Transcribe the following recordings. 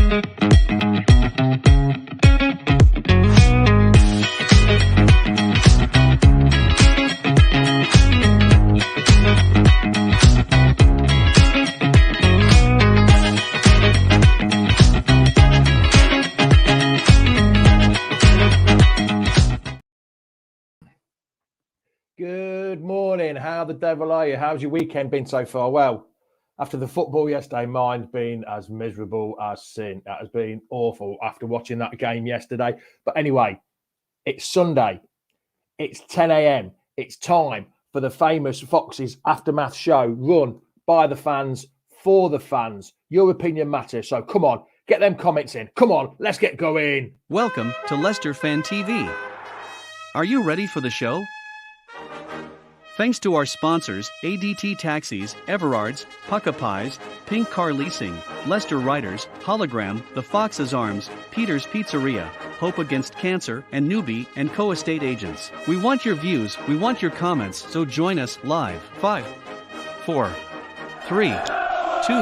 Good morning. How the devil are you? How's your weekend been so far? Well, after the football yesterday, mine's been as miserable as sin. That has been awful after watching that game yesterday. But anyway, it's Sunday. It's 10 a.m. It's time for the famous Foxes Aftermath show run by the fans, for the fans. Your opinion matters. So come on, get them comments in. Come on, let's get going. Welcome to Leicester Fan TV. Are you ready for the show? Thanks to our sponsors, ADT Taxis, Everards, Pukka Pies, Pink Car Leasing, Leicester Riders, Hollogram, The Fox's Arms, Peter's Pizzeria, Hope Against Cancer, and Newby Co estate agents. We want your views, we want your comments, so join us live. 5, 4, 3, 2,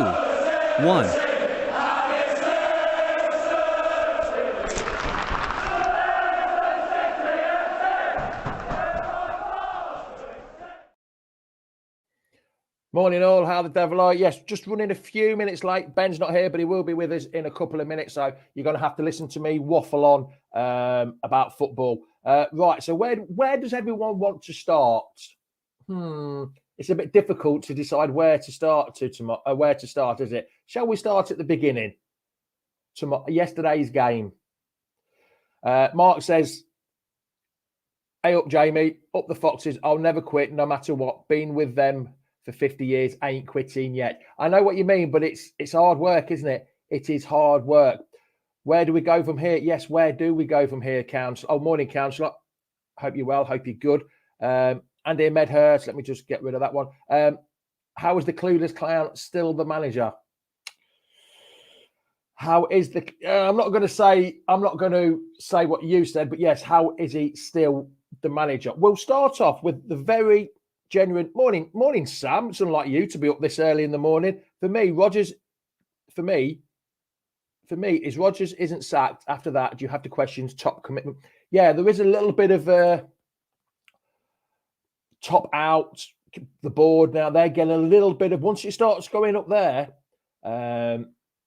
1. Morning all, how the devil are you? Yes, just running a few minutes late. Ben's not here, but he will be with us in a couple of minutes. So you're going to have to listen to me waffle on about football. Right, so where does everyone want to start? It's a bit difficult to decide where to start where to start, is it? Shall we start at the beginning? Yesterday's game. Mark says, hey up, Jamie, up the Foxes. I'll never quit, no matter what. Been with them for 50 years, ain't quitting yet. I know what you mean, but it's hard work, isn't it? It is hard work. Where do we go from here? Yes, where do we go from here, Councillor? Oh, morning, Councillor. Hope you're well. Hope you're good. Andy Medhurst, let me just get rid of that one. How is the clueless clown still the manager? How is the... I'm not going to say what you said, but yes, how is he still the manager? We'll start off with the very... genuine morning, Sam. It's unlike you to be up this early in the morning. For me, Rodgers. For me, is Rodgers isn't sacked. After that, do you have to question top commitment? Yeah, there is a little bit of a top out the board now. They're getting a little bit of once it starts going up there.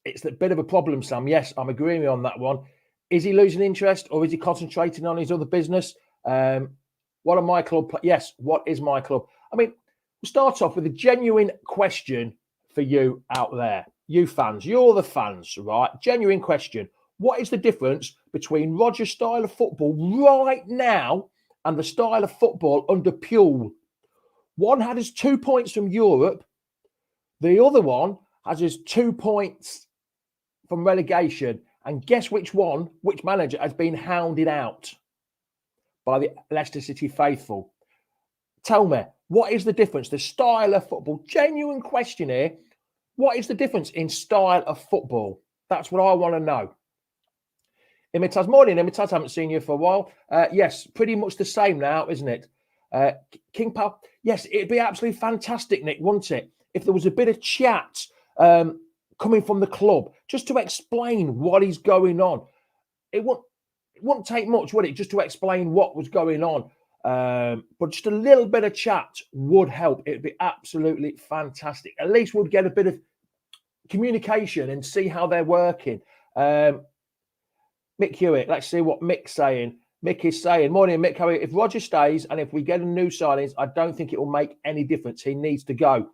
It's a bit of a problem, Sam. Yes, I'm agreeing on that one. Is he losing interest or is he concentrating on his other business? What are my club? Yes, what is my club? I mean, we'll start off with a genuine question for you out there. You fans, you're the fans, right? Genuine question. What is the difference between Rodgers' style of football right now and the style of football under Puel? One had his 2 points from Europe. The other one has his 2 points from relegation. And guess which manager has been hounded out by the Leicester City faithful? Tell me, what is the difference? The style of football. Genuine question here. What is the difference in style of football? That's what I want to know. Imitaz, morning, Imitaz. Haven't seen you for a while. Yes, pretty much the same now, isn't it? King Pal. Yes, it'd be absolutely fantastic, Nick, wouldn't it? If there was a bit of chat coming from the club just to explain what is going on. It wouldn't take much, would it, just to explain what was going on? But just a little bit of chat would help. It'd be absolutely fantastic. At least we'd get a bit of communication and see how they're working. Mick Hewitt, let's see what Mick's saying. Mick is saying, morning, Mick, how are you? If Rodgers stays and if we get a new signings, I don't think it will make any difference. He needs to go.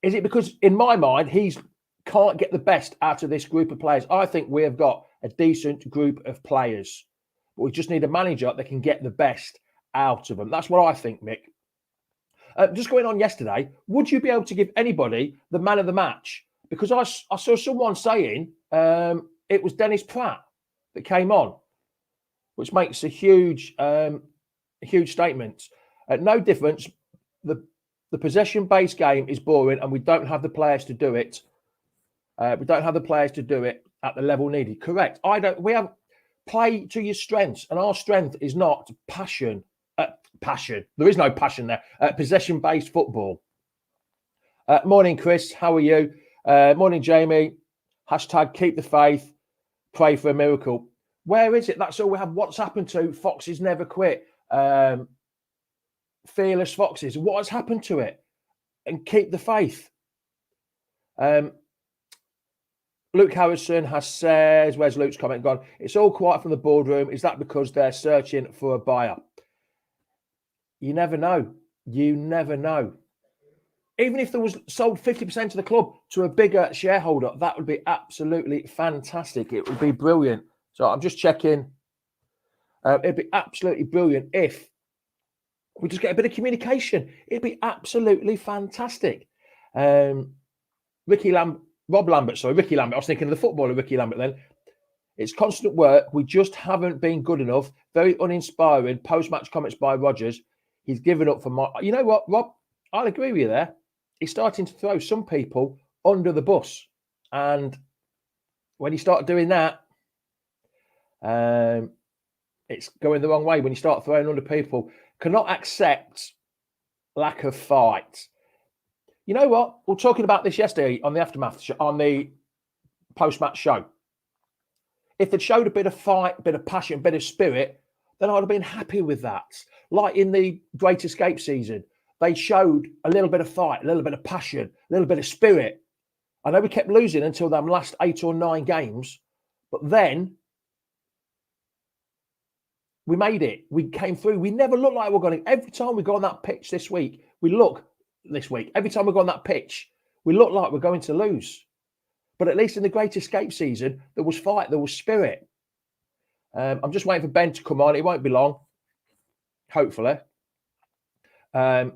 Is it because, in my mind, he can't get the best out of this group of players? I think we have got a decent group of players. But we just need a manager that can get the best out of them. That's what I think, Mick. Just going on yesterday, would you be able to give anybody the man of the match? Because I saw someone saying it was Dennis Pratt that came on, which makes a huge statement. No difference. The possession-based game is boring and we don't have the players to do it. We don't have the players to do it at the level needed. Correct. We have... Play to your strengths, and our strength is not passion. Passion. There is no passion there. Possession-based football. Morning, Chris. How are you? Morning, Jamie. Hashtag keep the faith, pray for a miracle. Where is it? That's all we have. What's happened to Foxes Never Quit? Fearless Foxes. What has happened to it? And keep the faith. Luke Harrison has says, where's Luke's comment gone? It's all quiet from the boardroom. Is that because they're searching for a buyer? You never know. You never know. Even if there was sold 50% of the club to a bigger shareholder, that would be absolutely fantastic. It would be brilliant. So I'm just checking. It'd be absolutely brilliant if we just get a bit of communication. It'd be absolutely fantastic. Ricky Lambert. I was thinking of the footballer Ricky Lambert then. It's constant work. We just haven't been good enough. Very uninspiring. Post-match comments by Rodgers. He's given up for my... You know what, Rob? I'll agree with you there. He's starting to throw some people under the bus. And when you start doing that, it's going the wrong way. When you start throwing under people, cannot accept lack of fight. You know what? We were talking about this yesterday on the Aftermath show, on the post-match show. If they'd showed a bit of fight, a bit of passion, a bit of spirit, then I'd have been happy with that. Like in the Great Escape season, they showed a little bit of fight, a little bit of passion, a little bit of spirit. I know we kept losing until them last 8 or 9 games, but then we made it. We came through. We never looked like we're going to... Every time we go on that pitch this week, every time we go on that pitch, we look like we're going to lose. But at least in the Great Escape season, there was fight, there was spirit. I'm just waiting for Ben to come on. It won't be long, hopefully. Yeah,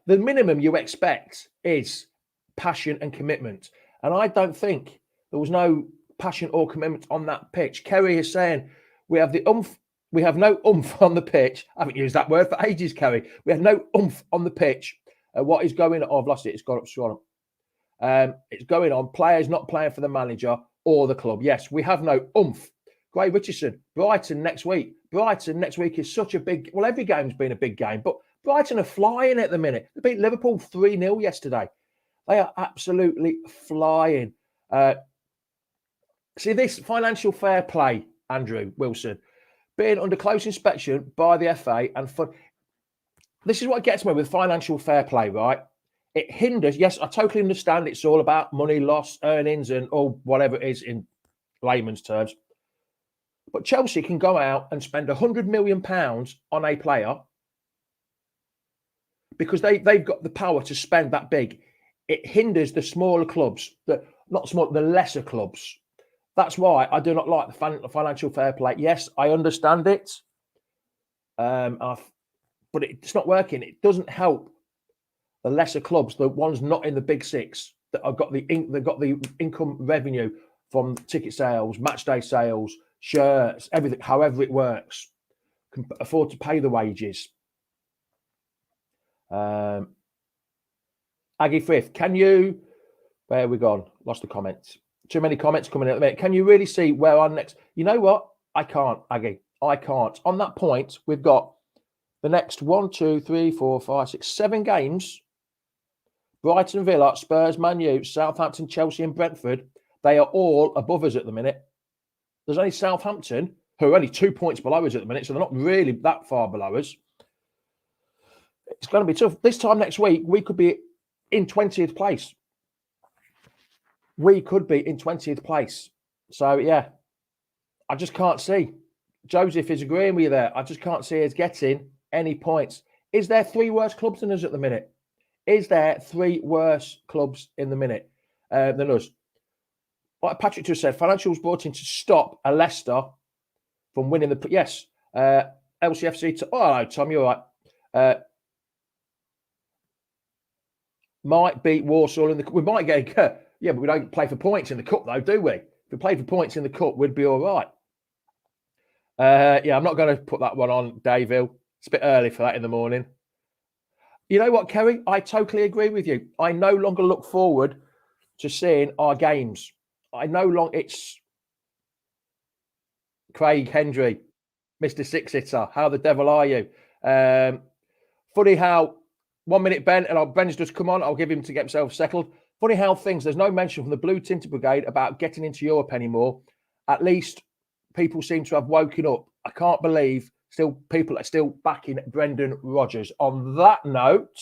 the minimum you expect is passion and commitment. And I don't think there was no passion or commitment on that pitch. Kerry is saying we have the oomph. We have no oomph on the pitch. I haven't used that word for ages, Kerry. We have no oomph on the pitch. What is going on? Oh, I've lost it. It's gone up strong. It's going on. Players not playing for the manager or the club. Yes, we have no oomph. Gray Richardson, Brighton next week. Brighton next week is such a big... Well, every game's been a big game, but Brighton are flying at the minute. They beat Liverpool 3-0 yesterday. They are absolutely flying. See, this financial fair play, Andrew Wilson, being under close inspection by the FA and this is what gets me with financial fair play, right? It hinders. Yes, I totally understand. It's all about money, loss, earnings, and all whatever it is in layman's terms. But Chelsea can go out and spend £100 million on a player because they've got the power to spend that big. It hinders the smaller clubs, the lesser clubs. That's why I do not like the financial fair play. Yes, I understand it, but it's not working. It doesn't help the lesser clubs, the ones not in the big six that have got the income revenue from ticket sales, match day sales, shirts, everything. However it works, can afford to pay the wages. Aggie Frith, can you? Where have we gone? Lost the comments. Too many comments coming in at the minute. Can you really see where our next... You know what? I can't, Aggie. I can't. On that point, we've got the next 1, 2, 3, 4, 5, 6, 7 games. Brighton, Villa, Spurs, Man U, Southampton, Chelsea and Brentford. They are all above us at the minute. There's only Southampton, who are only 2 points below us at the minute, so they're not really that far below us. It's going to be tough. This time next week, we could be in 20th place. We could be in 20th place. So, yeah, I just can't see. Joseph is agreeing with you there. I just can't see us getting any points. Is there 3 worse clubs than us at the minute? Is there 3 worse clubs in the minute than us? Like Patrick just said, financials brought in to stop a Leicester from winning the... Yes, LCFC... Oh, no, Tom, you're right. Might beat Warsaw in the... We might get... Yeah, but we don't play for points in the cup, though, do we? If we play for points in the cup, we'd be all right. Yeah, I'm not going to put that one on, Daveville. It's a bit early for that in the morning. You know what, Kerry? I totally agree with you. I no longer look forward to seeing our games. I no longer... It's Craig Hendry, Mr. Six-Hitter. How the devil are you? Funny how 1 minute, Ben, and Ben's just come on. I'll give him to get himself settled. Funny how there's no mention from the Blue Tinted Brigade about getting into Europe anymore. At least people seem to have woken up. I can't believe people are still backing Brendan Rodgers. On that note,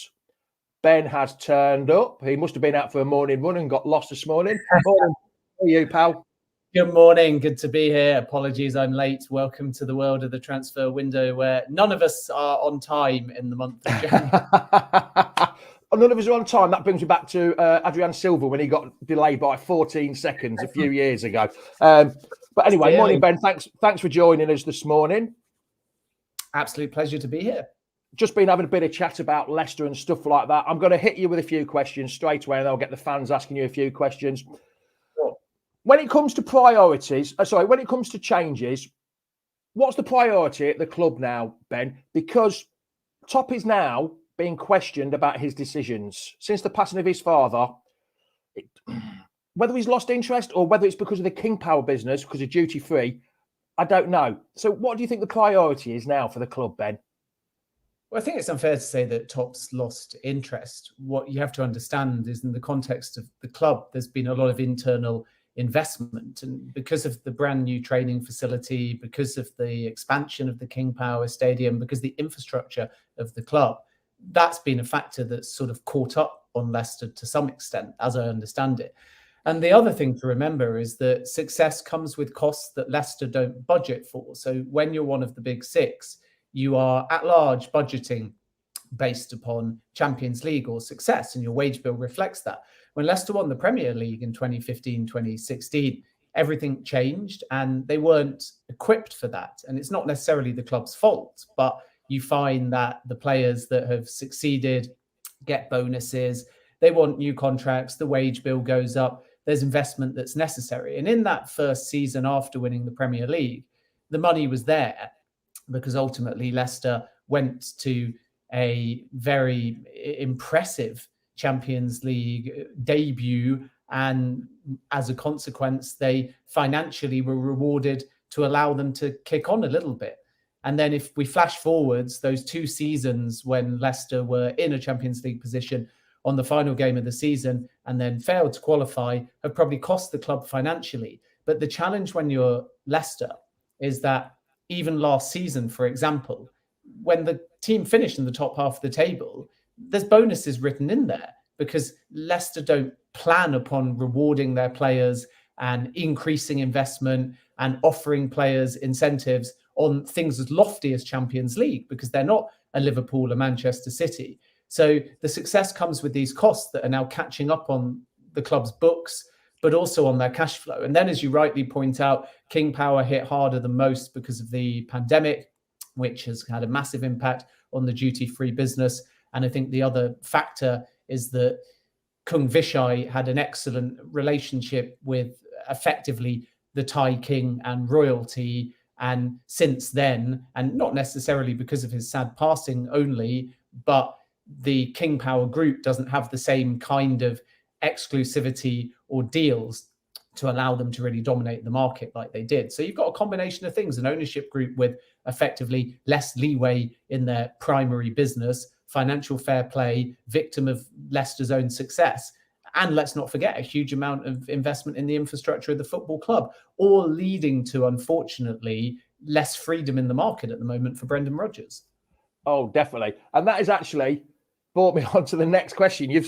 Ben has turned up. He must have been out for a morning run and got lost this morning. Morning. How are you, pal? Good morning. Good to be here. Apologies, I'm late. Welcome to the world of the transfer window where none of us are on time in the month of January. None of us are on time. That brings me back to Adrian Silva when he got delayed by 14 seconds a few years ago. But anyway, morning, Ben. Thanks for joining us this morning. Absolute pleasure to be here. Just been having a bit of chat about Leicester and stuff like that. I'm going to hit you with a few questions straight away, and I'll get the fans asking you a few questions. Sure. When it comes to priorities, when it comes to changes, what's the priority at the club now, Ben? Because Top is now being questioned about his decisions since the passing of his father. Whether he's lost interest or whether it's because of the King Power business, because of duty free, I don't know. So what do you think the priority is now for the club, Ben? Well, I think it's unfair to say that Top's lost interest. What you have to understand is in the context of the club, there's been a lot of internal investment. And because of the brand new training facility, because of the expansion of the King Power Stadium, because the infrastructure of the club, that's been a factor that's sort of caught up on Leicester to some extent, as I understand it. And the other thing to remember is that success comes with costs that Leicester don't budget for. So when you're one of the big six, you are at large budgeting based upon Champions League or success, and your wage bill reflects that. When Leicester won the Premier League in 2015, 2016, everything changed and they weren't equipped for that. And it's not necessarily the club's fault, but you find that the players that have succeeded get bonuses, they want new contracts, the wage bill goes up, there's investment that's necessary. And in that first season after winning the Premier League, the money was there because ultimately Leicester went to a very impressive Champions League debut. And as a consequence, they financially were rewarded to allow them to kick on a little bit. And then if we flash forwards, those 2 seasons when Leicester were in a Champions League position on the final game of the season and then failed to qualify have probably cost the club financially. But the challenge when you're Leicester is that even last season, for example, when the team finished in the top half of the table, there's bonuses written in there because Leicester don't plan upon rewarding their players and increasing investment and offering players incentives on things as lofty as Champions League because they're not a Liverpool or Manchester City. So the success comes with these costs that are now catching up on the club's books, but also on their cash flow. And then, as you rightly point out, King Power hit harder than most because of the pandemic, which has had a massive impact on the duty-free business. And I think the other factor is that Kung Vishai had an excellent relationship with effectively the Thai king and royalty. And since then, and not necessarily because of his sad passing only, but the King Power group doesn't have the same kind of exclusivity or deals to allow them to really dominate the market like they did. So you've got a combination of things, an ownership group with effectively less leeway in their primary business, financial fair play, victim of Leicester's own success. And let's not forget a huge amount of investment in the infrastructure of the football club, all leading to, unfortunately, less freedom in the market at the moment for Brendan Rodgers. Oh, definitely. And that is actually brought me on to the next question. You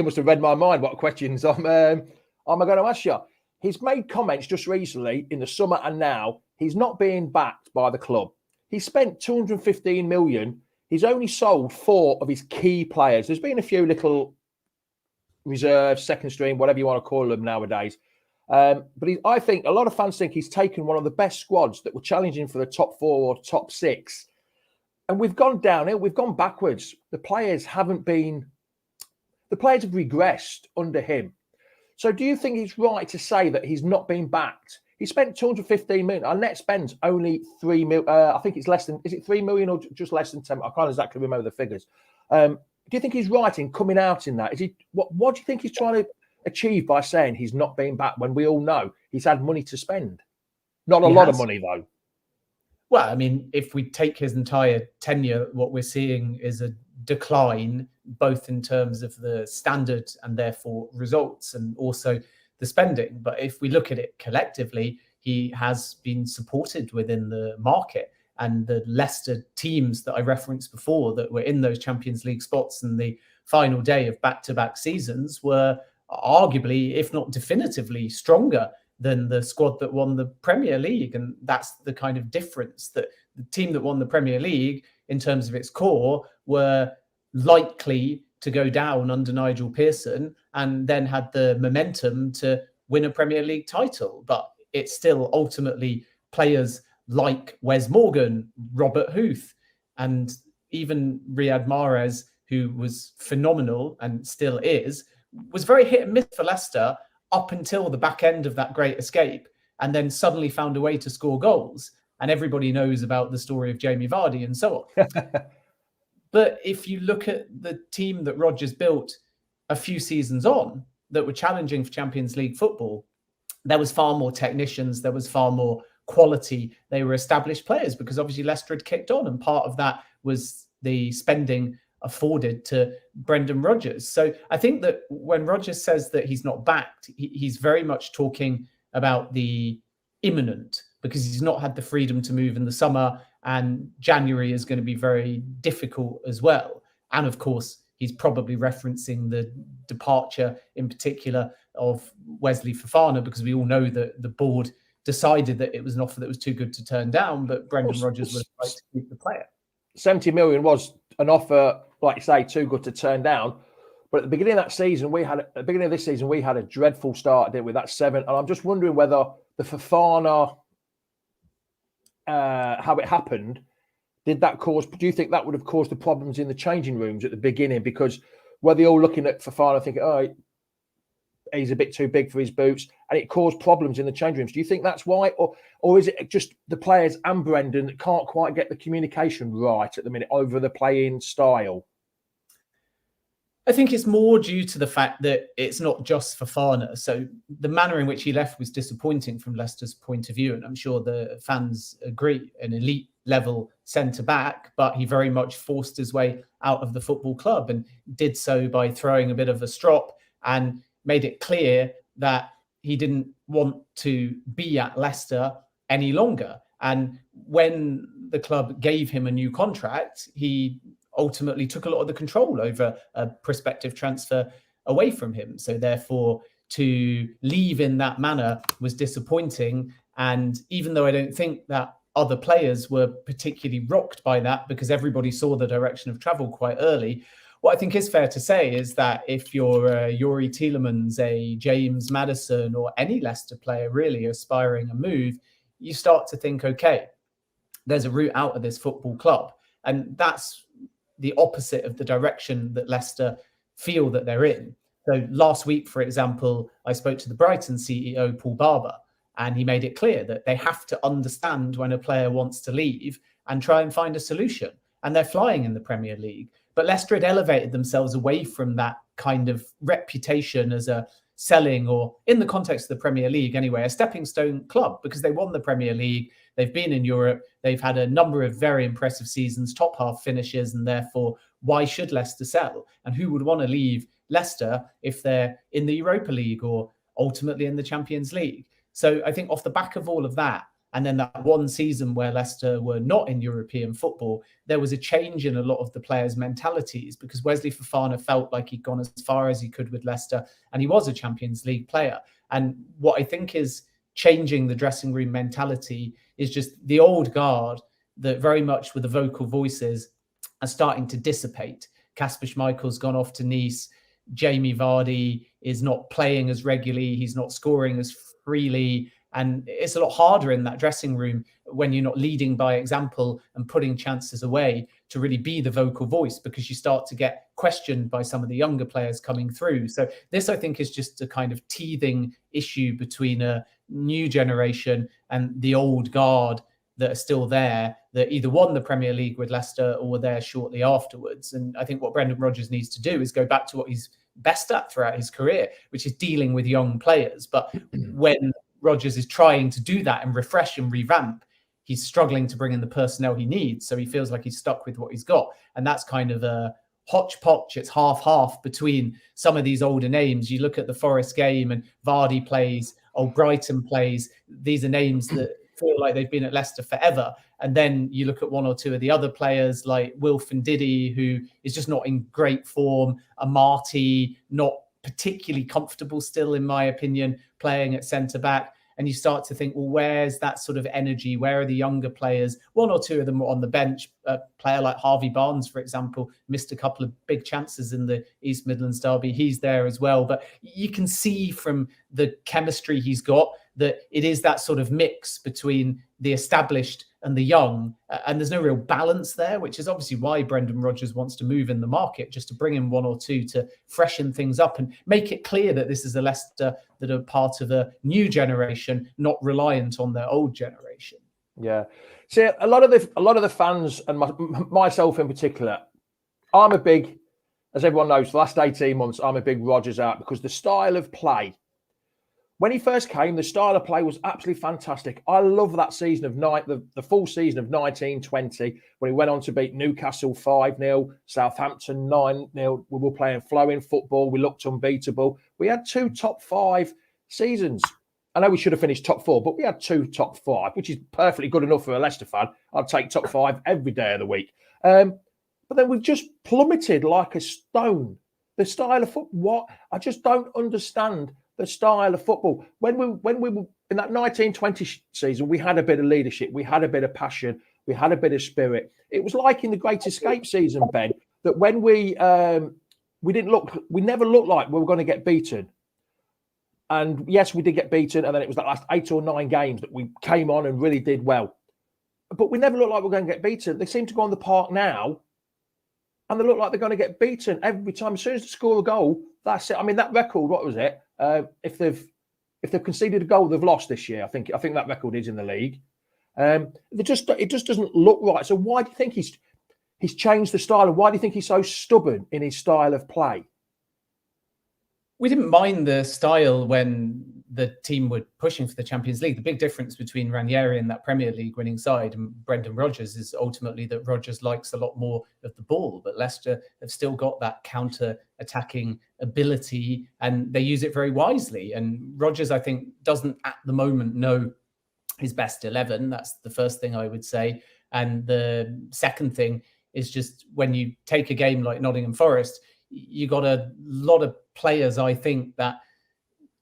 must have read my mind what questions I'm going to ask you. He's made comments just recently in the summer and now he's not being backed by the club. He spent 215 million. He's only sold 4 of his key players. There's been a few little reserves, second stream, whatever you want to call them nowadays. But I think a lot of fans think he's taken one of the best squads that were challenging for the top 4 or top 6. And we've gone downhill. We've gone backwards. The players have regressed under him. So do you think it's right to say that he's not been backed? He spent 215 million. Our net spend's only 3 million. I think it's less than, is it 3 million or just less than 10? I can't exactly remember the figures. Do you think he's right in coming out in that? Is he? What do you think he's trying to achieve by saying he's not being backed when we all know he's had money to spend? Not a lot of money, though. Well, I mean, if we take his entire tenure, what we're seeing is a decline, both in terms of the standard and therefore results, and also the spending. But if we look at it collectively, he has been supported within the market. And the Leicester teams that I referenced before that were in those Champions League spots in the final day of back-to-back seasons were arguably, if not definitively, stronger than the squad that won the Premier League. And that's the kind of difference, that the team that won the Premier League in terms of its core were likely to go down under Nigel Pearson and then had the momentum to win a Premier League title. But it's still ultimately players like Wes Morgan, Robert Huth, and even Riyad Mahrez, who was phenomenal and still is, was very hit and miss for Leicester up until the back end of that great escape, and then suddenly found a way to score goals. And everybody knows about the story of Jamie Vardy and so on. But if you look at the team that Rodgers built a few seasons on that were challenging for Champions League football, there was far more technicians, there was far more quality. They were established players because obviously Leicester had kicked on, and part of that was the spending afforded to Brendan Rodgers. So I think that when Rodgers says that he's not backed, he's very much talking about the imminent, because he's not had the freedom to move in the summer, and January is going to be very difficult as well. And of course, he's probably referencing the departure in particular of Wesley Fofana, because we all know that the board decided that it was an offer that was too good to turn down, but Brendan Rodgers would like to keep the player. 70 million was an offer, like you say, too good to turn down. But at the beginning of that season, at the beginning of this season, we had a dreadful start, didn't we? That 7. And I'm just wondering whether the Fofana, how it happened, do you think that would have caused the problems in the changing rooms at the beginning? Because were they all looking at Fofana thinking, oh, he's a bit too big for his boots, and it caused problems in the change rooms? Do you think that's why, or is it just the players and Brendan that can't quite get the communication right at the minute over the playing style? I think it's more due to the fact that it's not just Fofana. So the manner in which he left was disappointing from Leicester's point of view, and I'm sure the fans agree. An elite level centre-back, but he very much forced his way out of the football club, and did so by throwing a bit of a strop and made it clear that he didn't want to be at Leicester any longer. And when the club gave him a new contract, he ultimately took a lot of the control over a prospective transfer away from him. So therefore, to leave in that manner was disappointing. And even though I don't think that other players were particularly rocked by that, because everybody saw the direction of travel quite early, what I think is fair to say is that if you're Yuri Tielemans, a James Maddison, or any Leicester player really aspiring a move, you start to think, okay, there's a route out of this football club. And that's the opposite of the direction that Leicester feel that they're in. So last week, for example, I spoke to the Brighton CEO, Paul Barber, and he made it clear that they have to understand when a player wants to leave and try and find a solution. And they're flying in the Premier League. But Leicester had elevated themselves away from that kind of reputation as a selling, or in the context of the Premier League anyway, a stepping stone club, because they won the Premier League. They've been in Europe. They've had a number of very impressive seasons, top half finishes, and therefore, why should Leicester sell? And who would want to leave Leicester if they're in the Europa League or ultimately in the Champions League? So I think off the back of all of that, and then that one season where Leicester were not in European football, there was a change in a lot of the players' mentalities, because Wesley Fofana felt like he'd gone as far as he could with Leicester, and he was a Champions League player. And what I think is changing the dressing room mentality is just the old guard that very much with the vocal voices are starting to dissipate. Kasper Schmeichel's gone off to Nice. Jamie Vardy is not playing as regularly. He's not scoring as freely. And it's a lot harder in that dressing room when you're not leading by example and putting chances away to really be the vocal voice, because you start to get questioned by some of the younger players coming through. So this, I think, is just a kind of teething issue between a new generation and the old guard that are still there, that either won the Premier League with Leicester or were there shortly afterwards. And I think what Brendan Rodgers needs to do is go back to what he's best at throughout his career, which is dealing with young players. But when Rodgers is trying to do that and refresh and revamp, he's struggling to bring in the personnel he needs. So he feels like he's stuck with what he's got. And that's kind of hodgepodge. It's half between some of these older names. You look at the Forest game and Vardy plays, Brighton plays. These are names that feel like they've been at Leicester forever. And then you look at one or two of the other players like Wilf and Diddy, who is just not in great form. Amati, not particularly comfortable still, in my opinion, playing at centre-back. And you start to think, well, where's that sort of energy? Where are the younger players? One or two of them were on the bench. A player like Harvey Barnes, for example, missed a couple of big chances in the East Midlands derby. He's there as well. But you can see from the chemistry he's got that it is that sort of mix between the established and the young. And there's no real balance there, which is obviously why Brendan Rodgers wants to move in the market, just to bring in one or two to freshen things up and make it clear that this is a Leicester that are part of a new generation, not reliant on their old generation. Yeah. See, a lot of the fans, and myself in particular, I'm a big, as everyone knows, the last 18 months, I'm a big Rodgers out, because the style of play, when he first came, the style of play was absolutely fantastic. I love that season of the full season of 1920, when he went on to beat Newcastle 5-0, Southampton 9-0. We were playing flowing football. We looked unbeatable. We had 2 top 5 seasons. I know we should have finished top 4, but we had 2 top 5, which is perfectly good enough for a Leicester fan. I'd take top 5 every day of the week. But then we've just plummeted like a stone. The style of football, I just don't understand the style of football. When we were in that 1920 season, we had a bit of leadership, we had a bit of passion, we had a bit of spirit. It was like in the Great Escape season, Ben, that when we never looked like we were going to get beaten. And yes, we did get beaten, and then it was that last 8 or 9 games that we came on and really did well. But we never looked like we were going to get beaten. They seem to go on the park now, and they look like they're going to get beaten every time. As soon as they score a goal, that's it. I mean, that record, what was it? If they've conceded a goal, they've lost this year. I think that record is in the league. It just doesn't look right. So why do you think he's changed the style, and why do you think he's so stubborn in his style of play? We didn't mind the style when the team were pushing for the Champions League. The big difference between Ranieri and that Premier League winning side and Brendan Rodgers is ultimately that Rodgers likes a lot more of the ball, but Leicester have still got that counter-attacking ability, and they use it very wisely. And Rodgers, I think, doesn't at the moment know his best 11. That's the first thing I would say. And the second thing is just when you take a game like Nottingham Forest, you got a lot of players, I think, that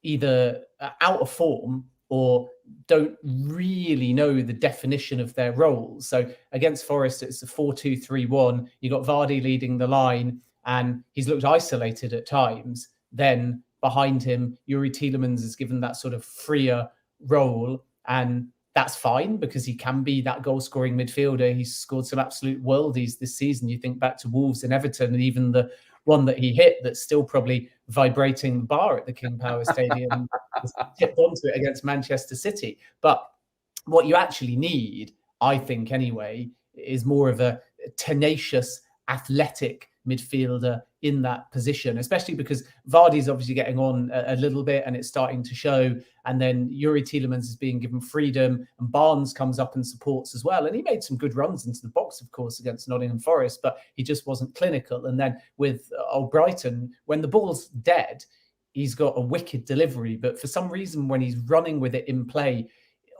either are out of form or don't really know the definition of their roles. So against Forest, it's a 4-2-3-1. You got Vardy leading the line, and he's looked isolated at times. Then behind him, Youri Tielemans is given that sort of freer role, and that's fine because he can be that goal-scoring midfielder. He's scored some absolute worldies this season. You think back to Wolves and Everton, and even the one that he hit that's still probably vibrating the bar at the King Power Stadium, tipped onto it against Manchester City. But what you actually need, I think anyway, is more of a tenacious, athletic midfielder in that position, especially because Vardy's obviously getting on a little bit and it's starting to show. And then Youri Tielemans is being given freedom, and Barnes comes up and supports as well. And he made some good runs into the box, of course, against Nottingham Forest, but he just wasn't clinical. And then with Brighton, when the ball's dead, he's got a wicked delivery. But for some reason, when he's running with it in play,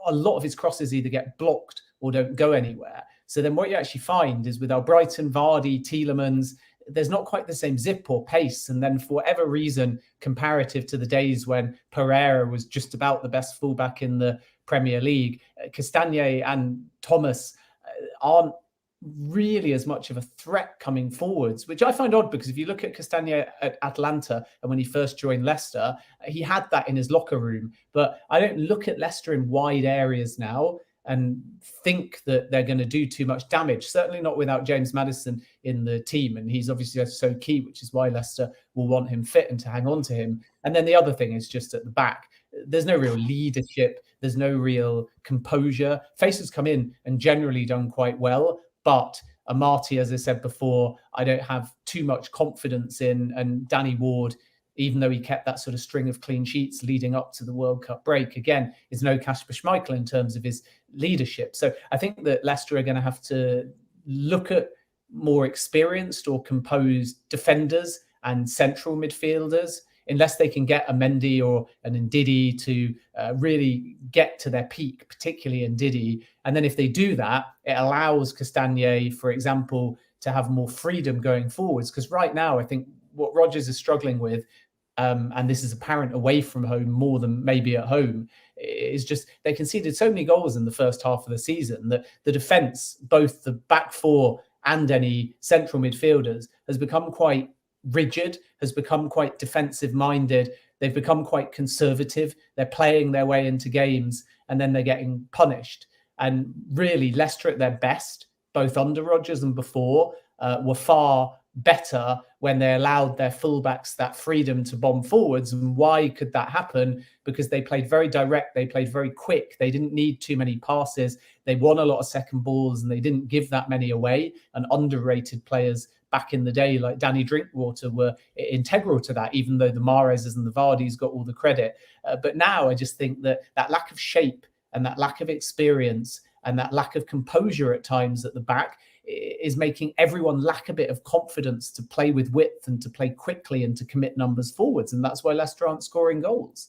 a lot of his crosses either get blocked or don't go anywhere. So then what you actually find is with Brighton, Vardy, Tielemans, there's not quite the same zip or pace. And then for whatever reason, comparative to the days when Pereira was just about the best fullback in the Premier League, Castagne and Thomas aren't really as much of a threat coming forwards, which I find odd because if you look at Castagne at Atlanta and when he first joined Leicester, he had that in his locker room. But I don't look at Leicester in wide areas now and think that they're going to do too much damage. Certainly not without James Maddison in the team. And he's obviously so key, which is why Leicester will want him fit and to hang on to him. And then the other thing is just at the back, there's no real leadership. There's no real composure. Faces come in and generally done quite well. But Amati, as I said before, I don't have too much confidence in. And Danny Ward, even though he kept that sort of string of clean sheets leading up to the World Cup break, again, is no Kasper Schmeichel in terms of his leadership. So I think that Leicester are going to have to look at more experienced or composed defenders and central midfielders, unless they can get a Mendy or an Ndidi to really get to their peak, particularly Ndidi. And then if they do that, it allows Castagne, for example, to have more freedom going forwards. Because right now, I think what Rodgers is struggling with, and this is apparent away from home more than maybe at home, is just they conceded so many goals in the first half of the season that the defence, both the back four and any central midfielders, has become quite rigid, has become quite defensive minded. They've become quite conservative. They're playing their way into games and then they're getting punished. And really, Leicester at their best, both under Rodgers and before, were far better when they allowed their fullbacks that freedom to bomb forwards. And why could that happen? Because they played very direct, they played very quick, they didn't need too many passes, they won a lot of second balls and they didn't give that many away. And underrated players back in the day, like Danny Drinkwater, were integral to that, even though the Mahrezes and the Vardys got all the credit. But now I just think that lack of shape and that lack of experience and that lack of composure at times at the back is making everyone lack a bit of confidence to play with width and to play quickly and to commit numbers forwards. And that's why Leicester aren't scoring goals.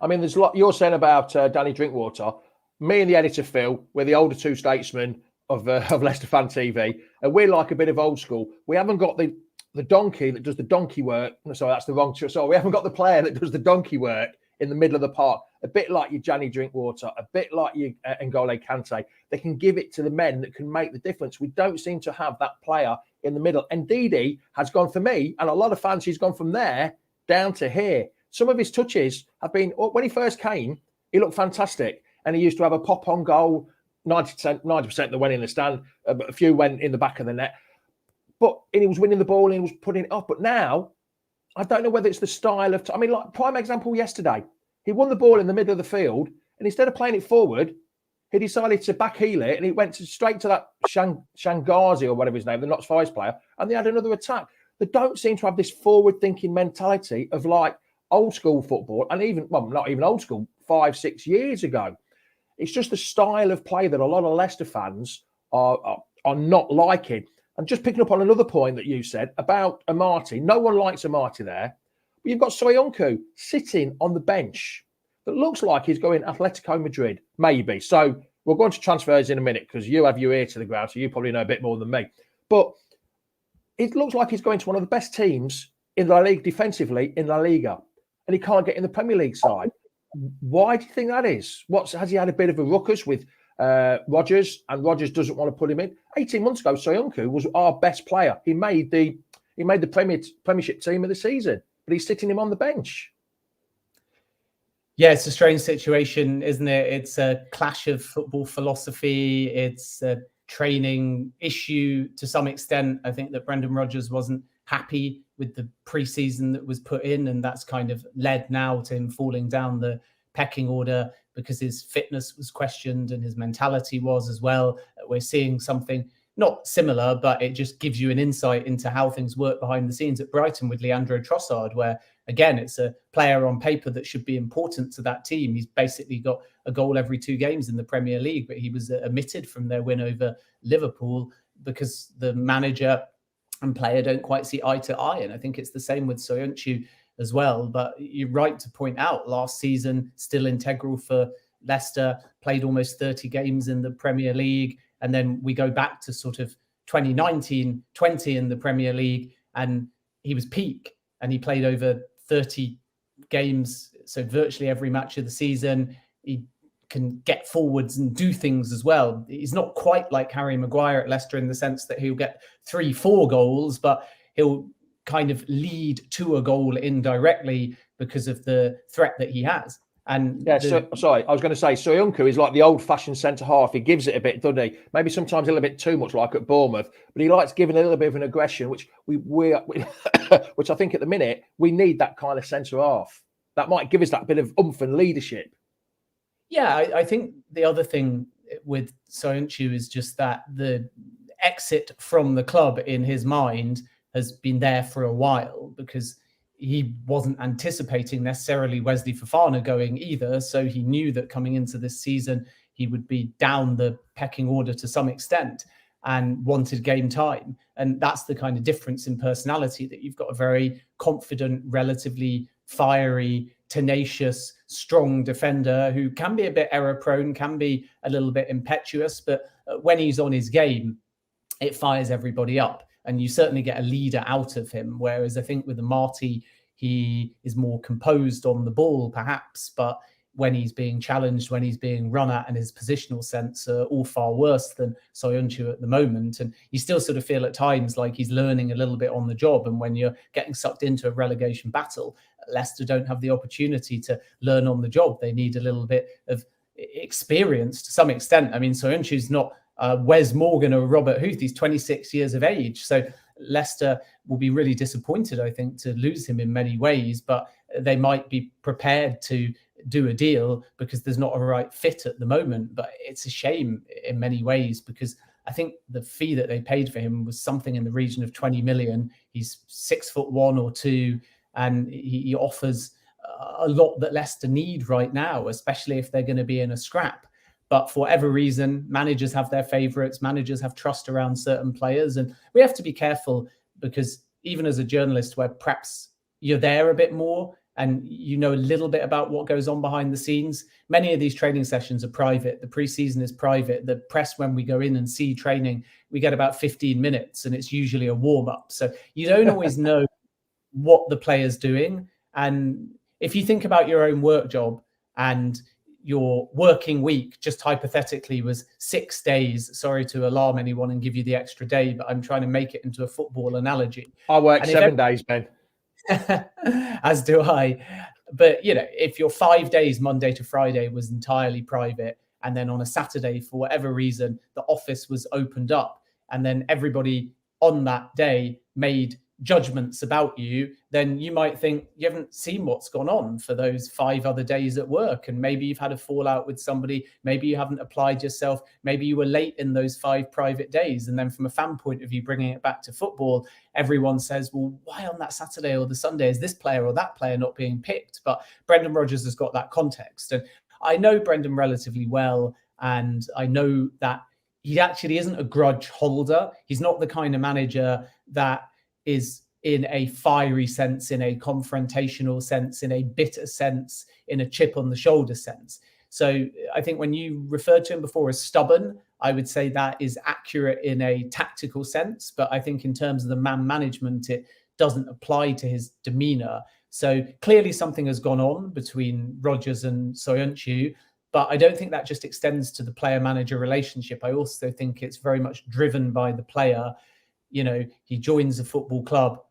I mean, there's a lot you're saying about Danny Drinkwater. Me and the editor, Phil, we're the older two statesmen of Leicester Fan TV, and we're like a bit of old school. We haven't got the donkey that does the donkey work. Sorry, that's the wrong choice. So we haven't got the player that does the donkey work in the middle of the park. A bit like your Danny Drinkwater, a bit like your N'Golo Kante. They can give it to the men that can make the difference. We don't seem to have that player in the middle. And Ndidi has gone, for me, and a lot of fans, he's gone from there down to here. Some of his touches have been, when he first came, he looked fantastic. And he used to have a pop-on goal, 90% that went in the stand, a few went in the back of the net. But and he was winning the ball and he was putting it up. But now, I don't know whether it's the style of... like prime example yesterday. He won the ball in the middle of the field, and instead of playing it forward, he decided to backheel it, and he went straight to that Shangazi or whatever his name, the Notts Forest player, and they had another attack. They don't seem to have this forward-thinking mentality of like old-school football, and even, well, not even old school, 5-6 years ago. It's just the style of play that a lot of Leicester fans are not liking. And just picking up on another point that you said about Amati, no one likes Amati there. But you've got Soyuncu sitting on the bench that looks like he's going Atletico Madrid, maybe. So we'll go on to transfers in a minute because you have your ear to the ground, so you probably know a bit more than me. But it looks like he's going to one of the best teams in La Liga defensively in La Liga, and he can't get in the Premier League side. Why do you think that is? Has he had a bit of a ruckus with Rodgers, and Rodgers doesn't want to put him in? 18 months ago, Soyuncu was our best player. He made the Premiership team of the season, but he's sitting him on the bench. Yeah, it's a strange situation, isn't it? It's a clash of football philosophy. It's a training issue to some extent. I think that Brendan Rodgers wasn't happy with the pre-season that was put in, and that's kind of led now to him falling down the pecking order because his fitness was questioned and his mentality was as well. We're seeing something not similar, but it just gives you an insight into how things work behind the scenes at Brighton with Leandro Trossard, where, again, it's a player on paper that should be important to that team. He's basically got a goal every 2 games in the Premier League, but he was omitted from their win over Liverpool because the manager and player don't quite see eye to eye. And I think it's the same with Soyuncu as well. But you're right to point out, last season, still integral for Leicester, played almost 30 games in the Premier League. And then we go back to sort of 2019-20 in the Premier League, and he was peak, and he played over 30 games, so virtually every match of the season. He can get forwards and do things as well. He's not quite like Harry Maguire at Leicester in the sense that he'll get 3-4 goals, but he'll kind of lead to a goal indirectly because of the threat that he has. And yeah, sorry, I was going to say Soyuncu is like the old-fashioned centre-half. He gives it a bit, doesn't he? Maybe sometimes a little bit too much, like at Bournemouth, but he likes giving a little bit of an aggression, which which I think at the minute we need that kind of centre-half. That might give us that bit of oomph and leadership. Yeah, I think the other thing with Soyuncu is just that the exit from the club in his mind has been there for a while, because he wasn't anticipating necessarily Wesley Fofana going either. So he knew that coming into this season, he would be down the pecking order to some extent. and wanted game time. And that's the kind of difference in personality, that you've got a very confident, relatively fiery, tenacious, strong defender who can be a bit error prone, can be a little bit impetuous, but when he's on his game, it fires everybody up. And you certainly get a leader out of him. Whereas I think with the Marty, he is more composed on the ball, perhaps, but when he's being challenged, when he's being run at, and his positional sense are all far worse than Soyuncu at the moment. And you still sort of feel at times like he's learning a little bit on the job. And when you're getting sucked into a relegation battle, Leicester don't have the opportunity to learn on the job. They need a little bit of experience to some extent. I mean, Soyuncu's not Wes Morgan or Robert Huth. He's 26 years of age. So Leicester will be really disappointed, I think, to lose him in many ways, but they might be prepared to do a deal because there's not a right fit at the moment. But it's a shame in many ways, because I think the fee that they paid for him was something in the region of 20 million. He's 6'1" or 6'2", and he offers a lot that Leicester need right now, especially if they're going to be in a scrap. But for whatever reason, managers have their favourites, managers have trust around certain players. And we have to be careful, because even as a journalist, where perhaps you're there a bit more and you know a little bit about what goes on behind the scenes, many of these training sessions are private. The pre-season is private. The press, when we go in and see training, we get about 15 minutes and it's usually a warm-up. So you don't always know what the player's doing. And if you think about your own work job, and your working week just hypothetically was 6 days, sorry to alarm anyone and give you the extra day, but I'm trying to make it into a football analogy. I work 7 days, Ben. As do I. But, you know, if your 5 days, Monday to Friday, was entirely private, and then on a Saturday, for whatever reason, the office was opened up, and then everybody on that day made judgments about you, then you might think you haven't seen what's gone on for those 5 other days at work. And maybe you've had a fallout with somebody. Maybe you haven't applied yourself. Maybe you were late in those 5 private days. And then from a fan point of view, bringing it back to football, everyone says, well, why on that Saturday or the Sunday is this player or that player not being picked? But Brendan Rodgers has got that context. And I know Brendan relatively well. And I know that he actually isn't a grudge holder. He's not the kind of manager that is in a fiery sense, in a confrontational sense, in a bitter sense, in a chip on the shoulder sense. So I think when you referred to him before as stubborn, I would say that is accurate in a tactical sense. But I think in terms of the man management, it doesn't apply to his demeanour. So clearly something has gone on between Rodgers and Soyuncu, but I don't think that just extends to the player-manager relationship. I also think it's very much driven by the player. You know, he joins a football club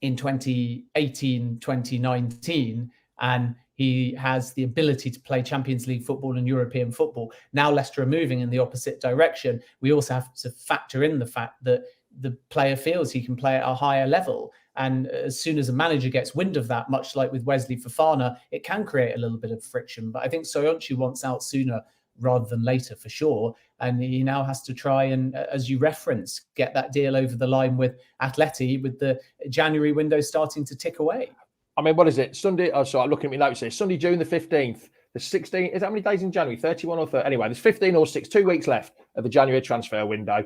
in 2018, 2019, and he has the ability to play Champions League football and European football. Now Leicester are moving in the opposite direction. We also have to factor in the fact that the player feels he can play at a higher level. And as soon as a manager gets wind of that, much like with Wesley Fofana, it can create a little bit of friction. But I think Soyuncu wants out sooner rather than later, for sure. And he now has to try and, as you reference, get that deal over the line with Atleti, with the January window starting to tick away. I mean, what is it? Sunday, oh, sorry, looking at my notes here. Sunday, June the 15th. There's 16, is that how many days in January? 31 or 30? Anyway, there's 15 or 6, 2 weeks left of the January transfer window.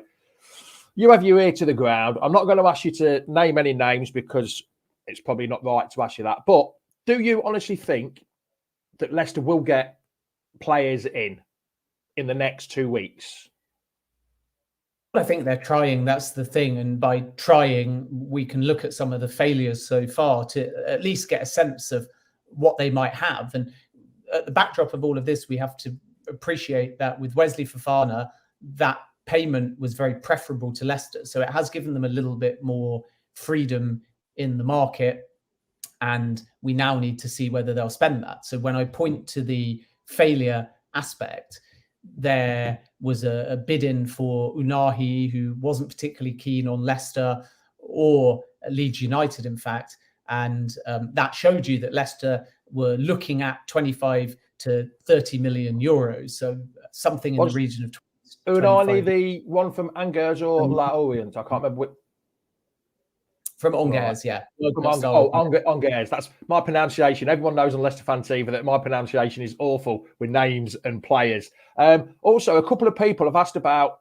You have your ear to the ground. I'm not going to ask you to name any names because it's probably not right to ask you that. But do you honestly think that Leicester will get players in the next 2 weeks? I think they're trying. That's the thing. And by trying, we can look at some of the failures so far to at least get a sense of what they might have. And at the backdrop of all of this, we have to appreciate that with Wesley Fofana, that payment was very preferable to Leicester. So it has given them a little bit more freedom in the market. And we now need to see whether they'll spend that. So when I point to the failure aspect, there was a bid in for Unahi, who wasn't particularly keen on Leicester or Leeds United, in fact. And that showed you that Leicester were looking at 25 to 30 million euros. So something in the region of 25. Unahi, the one from Angers or La Orient? I can't remember which. From Angers, right. Yeah. Angers. That's my pronunciation. Everyone knows on Leicester Fan TV that my pronunciation is awful with names and players. Also, a couple of people have asked about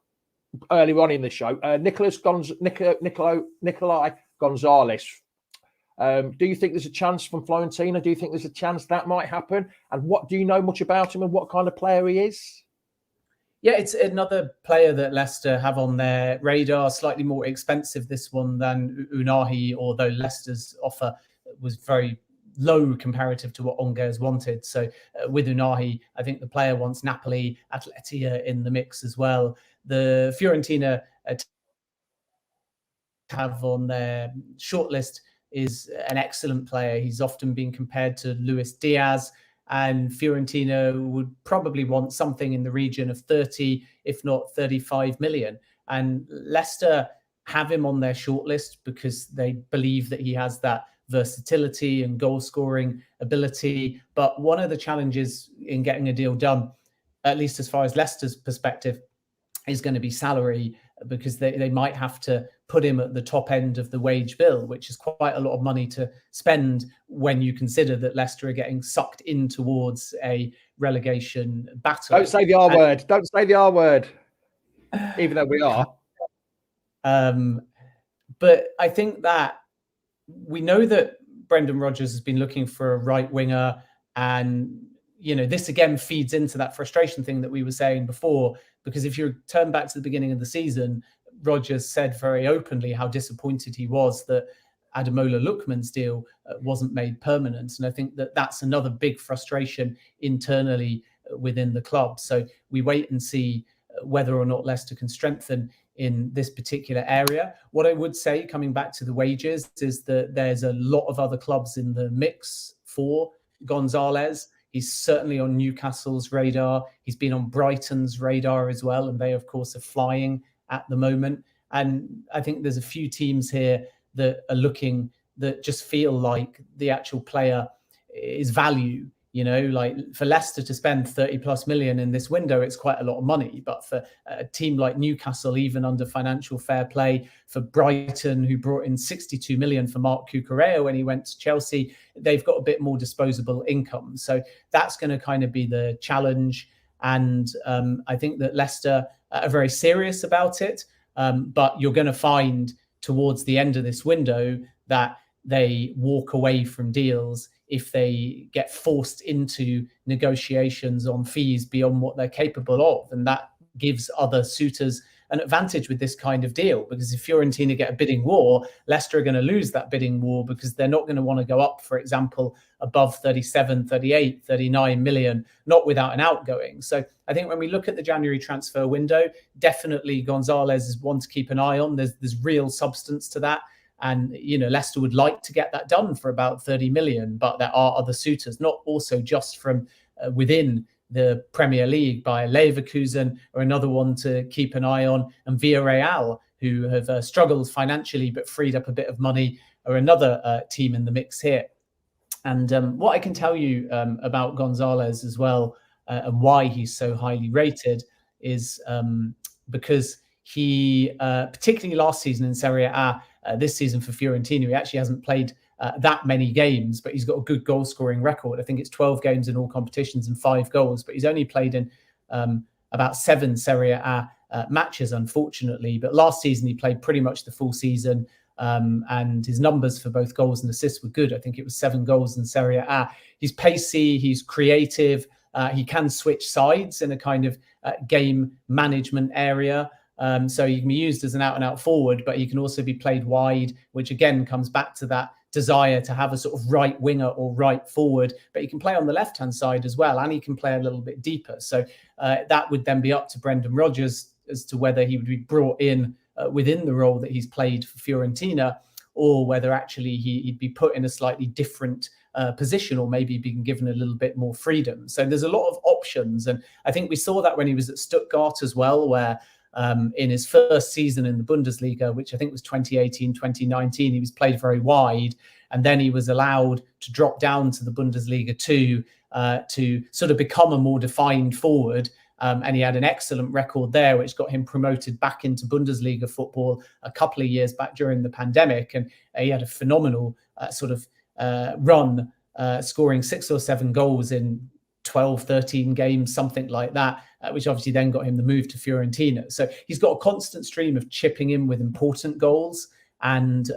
earlier on in the show. Nikolai Gonzalez. Do you think there's a chance from Fiorentina? Do you think there's a chance that might happen? And what do you know much about him and what kind of player he is? Yeah, it's another player that Leicester have on their radar, slightly more expensive this one than Unahi, although Leicester's offer was very low comparative to what Angers wanted. So with Unahi, I think the player wants Napoli, Atleti in the mix as well. The Fiorentina have on their shortlist is an excellent player. He's often been compared to Luis Diaz, and Fiorentina would probably want something in the region of 30, if not 35 million. And Leicester have him on their shortlist because they believe that he has that versatility and goal scoring ability. But one of the challenges in getting a deal done, at least as far as Leicester's perspective, is going to be salary, because they might have to put him at the top end of the wage bill, which is quite a lot of money to spend when you consider that Leicester are getting sucked in towards a relegation battle. Don't say the R word. Don't say the R word, even though we are. But I think that we know that Brendan Rodgers has been looking for a right winger, and this again feeds into that frustration thing that we were saying before, because if you turn back to the beginning of the season, Rodgers said very openly how disappointed he was that Ademola Lookman's deal wasn't made permanent. And I think that that's another big frustration internally within the club. So we wait and see whether or not Leicester can strengthen in this particular area. What I would say, coming back to the wages, is that there's a lot of other clubs in the mix for Gonzalez. He's certainly on Newcastle's radar. He's been on Brighton's radar as well, and they, of course, are flying at the moment. And I think there's a few teams here that are looking, that just feel like the actual player is value. Like for Leicester to spend 30 plus million in this window, it's quite a lot of money. But for a team like Newcastle, even under financial fair play, for Brighton, who brought in 62 million for Marc Cucurella when he went to Chelsea, they've got a bit more disposable income. So that's going to kind of be the challenge. And I think that Leicester are very serious about it. But you're going to find towards the end of this window that they walk away from deals if they get forced into negotiations on fees beyond what they're capable of. And that gives other suitors an advantage with this kind of deal, because if Fiorentina get a bidding war, Leicester are going to lose that bidding war, because they're not going to want to go up, for example, above 37, 38, 39 million, not without an outgoing. So I think when we look at the January transfer window, definitely Gonzalez is one to keep an eye on. There's real substance to that. And, Leicester would like to get that done for about 30 million, but there are other suitors, not also just from within the Premier League, by Leverkusen or another one to keep an eye on, and Villarreal, who have struggled financially but freed up a bit of money, or another team in the mix here. And what I can tell you about Gonzalez as well, and why he's so highly rated, is because he, particularly last season in Serie A, this season for Fiorentina, he actually hasn't played that many games, but he's got a good goal scoring record. I think it's 12 games in all competitions and 5 goals, but he's only played in about 7 Serie A matches, unfortunately. But last season, he played pretty much the full season, and his numbers for both goals and assists were good. I think it was 7 goals in Serie A. He's pacey, he's creative, he can switch sides in a kind of game management area. So he can be used as an out-and-out forward, but he can also be played wide, which again comes back to that desire to have a sort of right winger or right forward. But he can play on the left-hand side as well, and he can play a little bit deeper. So that would then be up to Brendan Rodgers as to whether he would be brought in within the role that he's played for Fiorentina, or whether actually he'd be put in a slightly different position, or maybe being given a little bit more freedom. So there's a lot of options. And I think we saw that when he was at Stuttgart as well, where in his first season in the Bundesliga, which I think was 2018, 2019, he was played very wide. And then he was allowed to drop down to the Bundesliga 2 to sort of become a more defined forward. And he had an excellent record there, which got him promoted back into Bundesliga football a couple of years back during the pandemic. And he had a phenomenal run, scoring 6 or 7 goals in 12, 13 games, something like that, which obviously then got him the move to Fiorentina. So he's got a constant stream of chipping in with important goals. And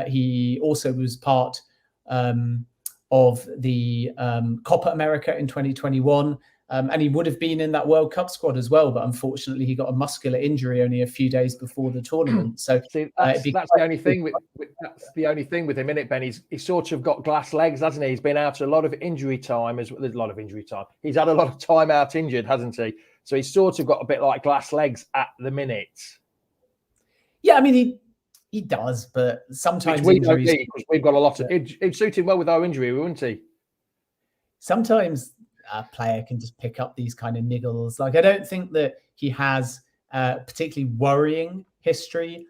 he also was part of the Copa America in 2021. And he would have been in that World Cup squad as well, but unfortunately he got a muscular injury only a few days before the tournament. So see, that's the only thing that's the only thing with him, isn't it, Ben? He's sort of got glass legs, hasn't he? He's been out a lot of injury time. There's a lot of injury time. He's had a lot of time out injured, hasn't he? So he's sort of got a bit like glass legs at the minute. Yeah, I mean he does, but sometimes injuries. We've got a lot of. It'd suit him well with our injury, wouldn't he? Sometimes a player can just pick up these kind of niggles. Like, I don't think that he has particularly worrying history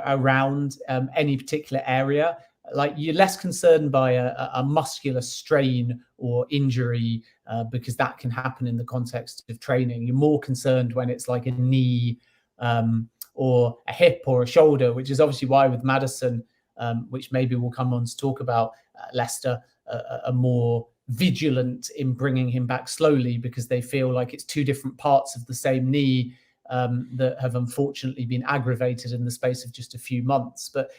around any particular area. Like, you're less concerned by a muscular strain or injury because that can happen in the context of training. You're more concerned when it's like a knee or a hip or a shoulder, which is obviously why with Maddison, which maybe we'll come on to talk about, Leicester are more vigilant in bringing him back slowly because they feel like it's two different parts of the same knee that have unfortunately been aggravated in the space of just a few months. But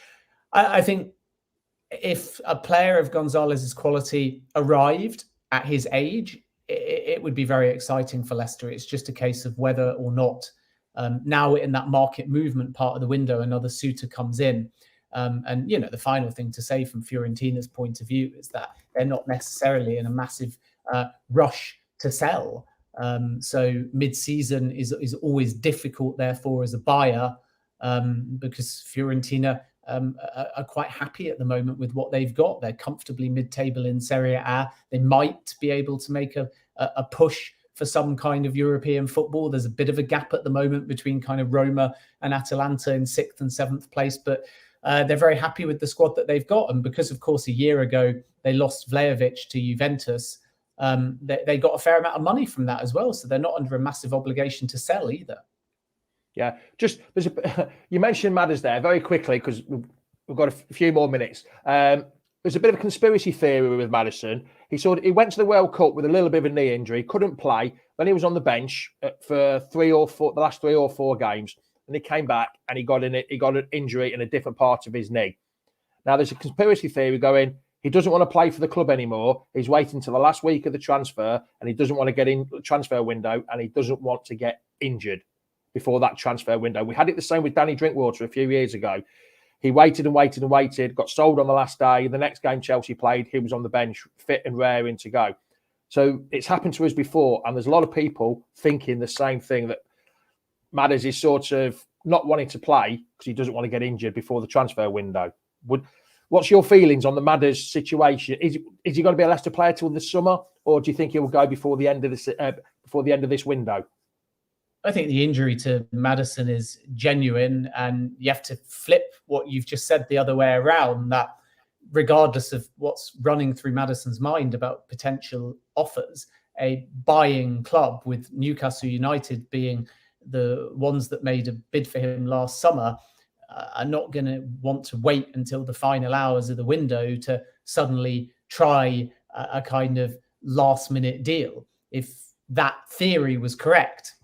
I think if a player of Gonzalez's quality arrived at his age, it would be very exciting for Leicester. It's just a case of whether or not now in that market movement part of the window, another suitor comes in. And, you know, the final thing to say from Fiorentina's point of view is that they're not necessarily in a massive rush to sell. So mid-season is always difficult, therefore, as a buyer, because Fiorentina are quite happy at the moment with what they've got. They're comfortably mid-table in Serie A. They might be able to make a push for some kind of European football. There's a bit of a gap at the moment between kind of Roma and Atalanta in 6th and 7th place, but they're very happy with the squad that they've got. And because, of course, a year ago, they lost Vlahovic to Juventus, they got a fair amount of money from that as well. So they're not under a massive obligation to sell either. Yeah, just you mentioned Madders there very quickly because we've got a few more minutes. There's a bit of a conspiracy theory with Maddison. He went to the World Cup with a little bit of a knee injury, couldn't play. Then he was on the bench for the last 3 or 4 games. And he came back and he got an injury in a different part of his knee. Now, there's a conspiracy theory going, he doesn't want to play for the club anymore. He's waiting till the last week of the transfer and he doesn't want to get in the transfer window and he doesn't want to get injured before that transfer window. We had it the same with Danny Drinkwater a few years ago. He waited and waited and waited, got sold on the last day. The next game Chelsea played, he was on the bench, fit and raring to go. So it's happened to us before. And there's a lot of people thinking the same thing, that Madders is sort of not wanting to play because he doesn't want to get injured before the transfer window. What's your feelings on the Madders situation? Is he going to be a Leicester player till the summer, or do you think he will go before the end of this window? I think the injury to Maddison is genuine, and you have to flip what you've just said the other way around, that regardless of what's running through Maddison's mind about potential offers, a buying club, with Newcastle United being the ones that made a bid for him last summer, are not going to want to wait until the final hours of the window to suddenly try a kind of last minute deal. If that theory was correct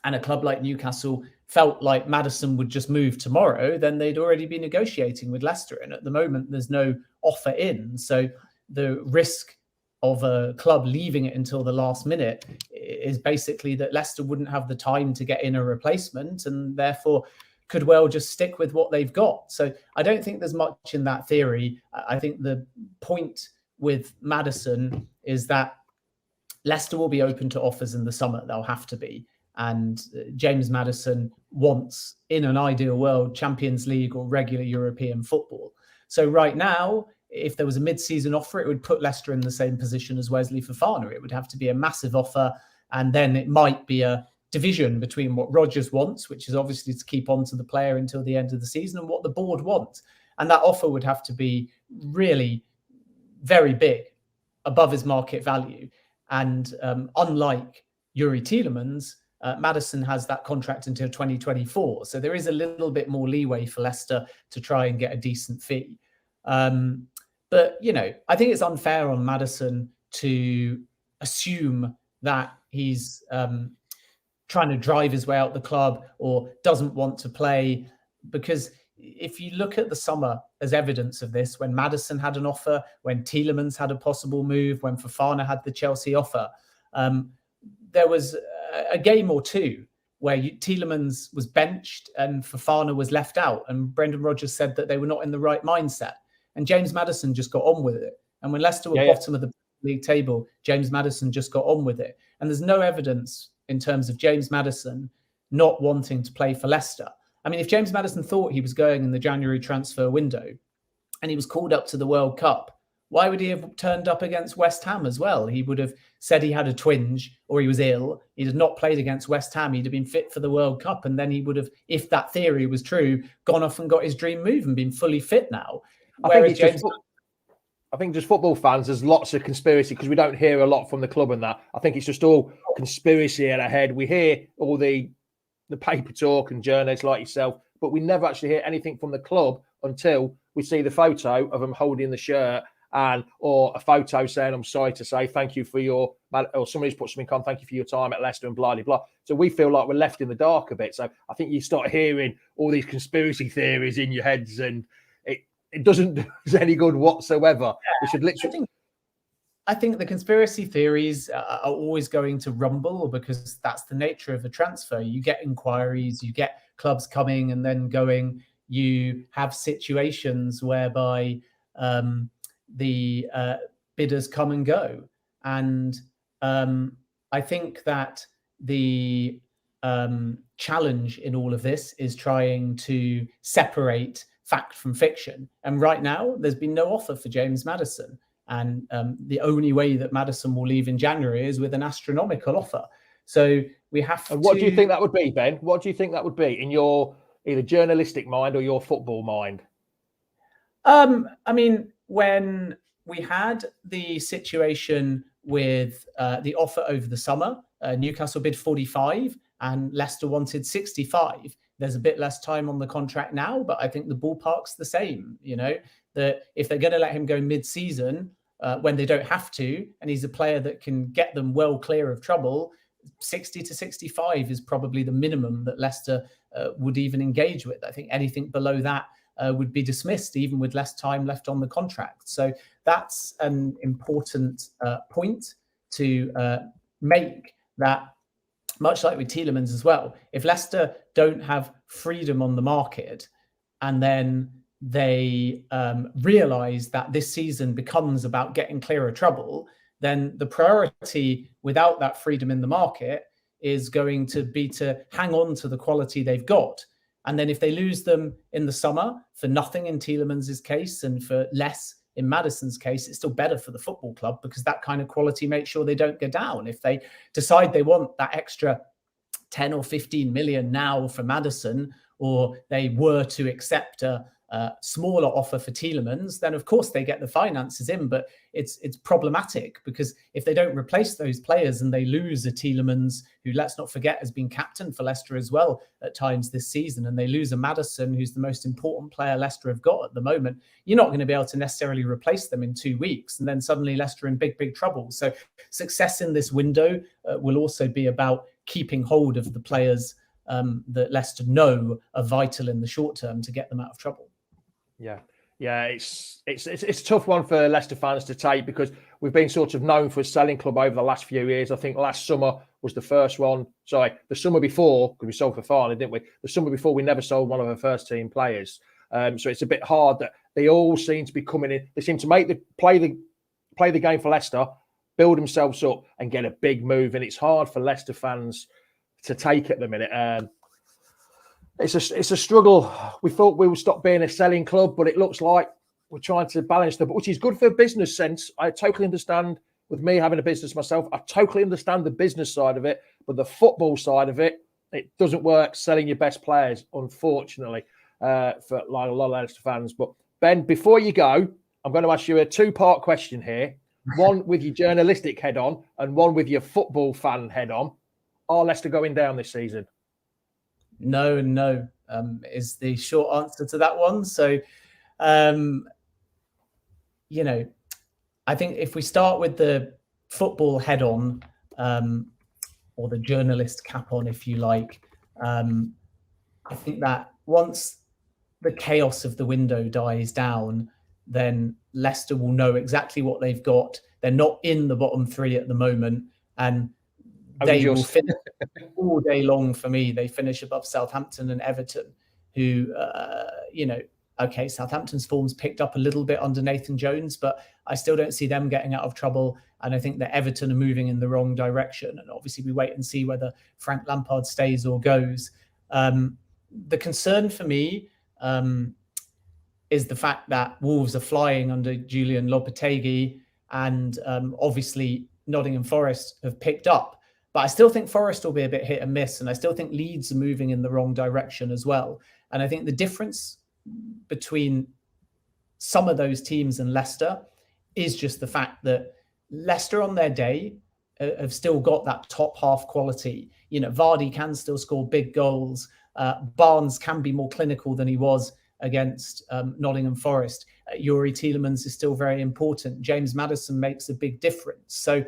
and a club like Newcastle felt like Maddison would just move tomorrow, then they'd already be negotiating with Leicester. And at the moment, there's no offer in. So the risk of a club leaving it until the last minute is basically that Leicester wouldn't have the time to get in a replacement and therefore could well just stick with what they've got. So I don't think there's much in that theory. I think the point with Maddison is that Leicester will be open to offers in the summer. They'll have to be. And James Maddison wants, in an ideal world, Champions League or regular European football. So right now, if there was a mid-season offer, it would put Leicester in the same position as Wesley Fofana. It would have to be a massive offer, and then it might be a division between what Rodgers wants, which is obviously to keep on to the player until the end of the season, and what the board wants. And that offer would have to be really very big, above his market value. And unlike Yuri Tielemans, Maddison has that contract until 2024. So there is a little bit more leeway for Leicester to try and get a decent fee. But, you know, I think it's unfair on Maddison to assume that he's trying to drive his way out the club or doesn't want to play. Because if you look at the summer as evidence of this, when Maddison had an offer, when Tielemans had a possible move, when Fofana had the Chelsea offer, there was a game or two where Tielemans was benched and Fofana was left out. And Brendan Rodgers said that they were not in the right mindset. And James Maddison just got on with it. And when Leicester were bottom of the league table, James Maddison just got on with it. And there's no evidence in terms of James Maddison not wanting to play for Leicester. I mean, if James Maddison thought he was going in the January transfer window and he was called up to the World Cup, why would he have turned up against West Ham as well? He would have said he had a twinge or he was ill. He had not played against West Ham. He'd have been fit for the World Cup. And then he would have, if that theory was true, gone off and got his dream move and been fully fit now. I think just football fans, there's lots of conspiracy because we don't hear a lot from the club and that. I think it's just all conspiracy in our head. We hear all the paper talk and journalists like yourself, but we never actually hear anything from the club until we see the photo of them holding the shirt or a photo saying, I'm sorry to say, thank you for your, or somebody's put something on, thank you for your time at Leicester and blah, blah, blah. So we feel like we're left in the dark a bit. So I think you start hearing all these conspiracy theories in your heads and it doesn't do us any good whatsoever. Yeah, we should literally... I think the conspiracy theories are always going to rumble because that's the nature of a transfer. You get inquiries, you get clubs coming and then going. You have situations whereby the bidders come and go. And I think that the challenge in all of this is trying to separate fact from fiction. And right now, there's been no offer for James Maddison. And the only way that Maddison will leave in January is with an astronomical offer. So we have to... What do you think that would be, Ben? What do you think that would be in your either journalistic mind or your football mind? I mean, when we had the situation with the offer over the summer, Newcastle bid 45 and Leicester wanted 65. There's a bit less time on the contract now, but I think the ballpark's the same, you know, that if they're going to let him go mid-season when they don't have to, and he's a player that can get them well clear of trouble, 60 to 65 is probably the minimum that Leicester would even engage with. I think anything below that would be dismissed, even with less time left on the contract. So that's an important point to make, that much like with Tielemans as well, if Leicester don't have freedom on the market and then they realise that this season becomes about getting clear of trouble, then the priority without that freedom in the market is going to be to hang on to the quality they've got. And then if they lose them in the summer for nothing in Tielemans' case and for less in Maddison's case, it's still better for the football club because that kind of quality makes sure they don't go down. If they decide they want that extra 10 or 15 million now for Maddison, or they were to accept a smaller offer for Tielemans, then of course they get the finances in, but it's problematic because if they don't replace those players and they lose a Tielemans, who, let's not forget, has been captain for Leicester as well at times this season, and they lose a Maddison, who's the most important player Leicester have got at the moment, you're not going to be able to necessarily replace them in 2 weeks, and then suddenly Leicester in big trouble. So success in this window will also be about keeping hold of the players that Leicester know are vital in the short term to get them out of trouble. Yeah, it's a tough one for Leicester fans to take because we've been sort of known for a selling club over the last few years. I think last summer was the first one. Sorry, the summer before, because we sold Fofana, didn't we? The summer before, we never sold one of our first team players. So it's a bit hard that they all seem to be coming in. They seem to play the game for Leicester, build themselves up, and get a big move. And it's hard for Leicester fans to take at the minute. It's a struggle. We thought we would stop being a selling club, but it looks like we're trying to balance them, which is good for business sense. I totally understand, with me having a business myself, I totally understand the business side of it, but the football side of it, it doesn't work selling your best players, unfortunately, for like a lot of Leicester fans. But Ben, before you go, I'm going to ask you a two-part question here. One with your journalistic head on and one with your football fan head on. Are Leicester going down this season? No, is the short answer to that one. So, you know, I think if we start with the football head on, or the journalist cap on, if you like. I think that once the chaos of the window dies down, then Leicester will know exactly what they've got. They're not in the bottom three at the moment, and they will finish all day long for me. They finish above Southampton and Everton, who, okay, Southampton's form's picked up a little bit under Nathan Jones, but I still don't see them getting out of trouble. And I think that Everton are moving in the wrong direction. And obviously we wait and see whether Frank Lampard stays or goes. The concern for me is the fact that Wolves are flying under Julian Lopetegui, and obviously Nottingham Forest have picked up. But I still think Forest will be a bit hit and miss, and I still think Leeds are moving in the wrong direction as well. And I think the difference between some of those teams and Leicester is just the fact that Leicester on their day have still got that top half quality. You know, Vardy can still score big goals. Barnes can be more clinical than he was against Nottingham Forest. Yuri Tielemans is still very important. James Maddison makes a big difference. So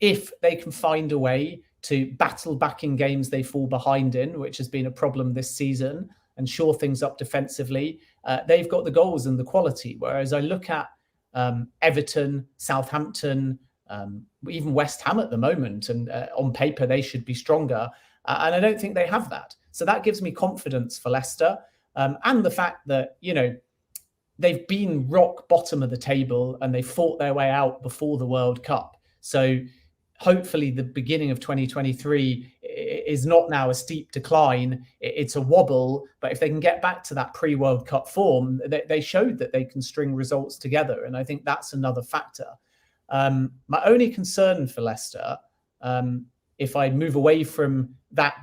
if they can find a way to battle back in games they fall behind in, which has been a problem this season, and shore things up defensively, they've got the goals and the quality. Whereas I look at Everton, Southampton, even West Ham at the moment, and on paper they should be stronger. And I don't think they have that. So that gives me confidence for Leicester. And the fact that, you know, they've been rock bottom of the table and they fought their way out before the World Cup. So hopefully the beginning of 2023 is not now a steep decline. It's a wobble. But if they can get back to that pre-World Cup form, they showed that they can string results together. And I think that's another factor. My only concern for Leicester, if I move away from that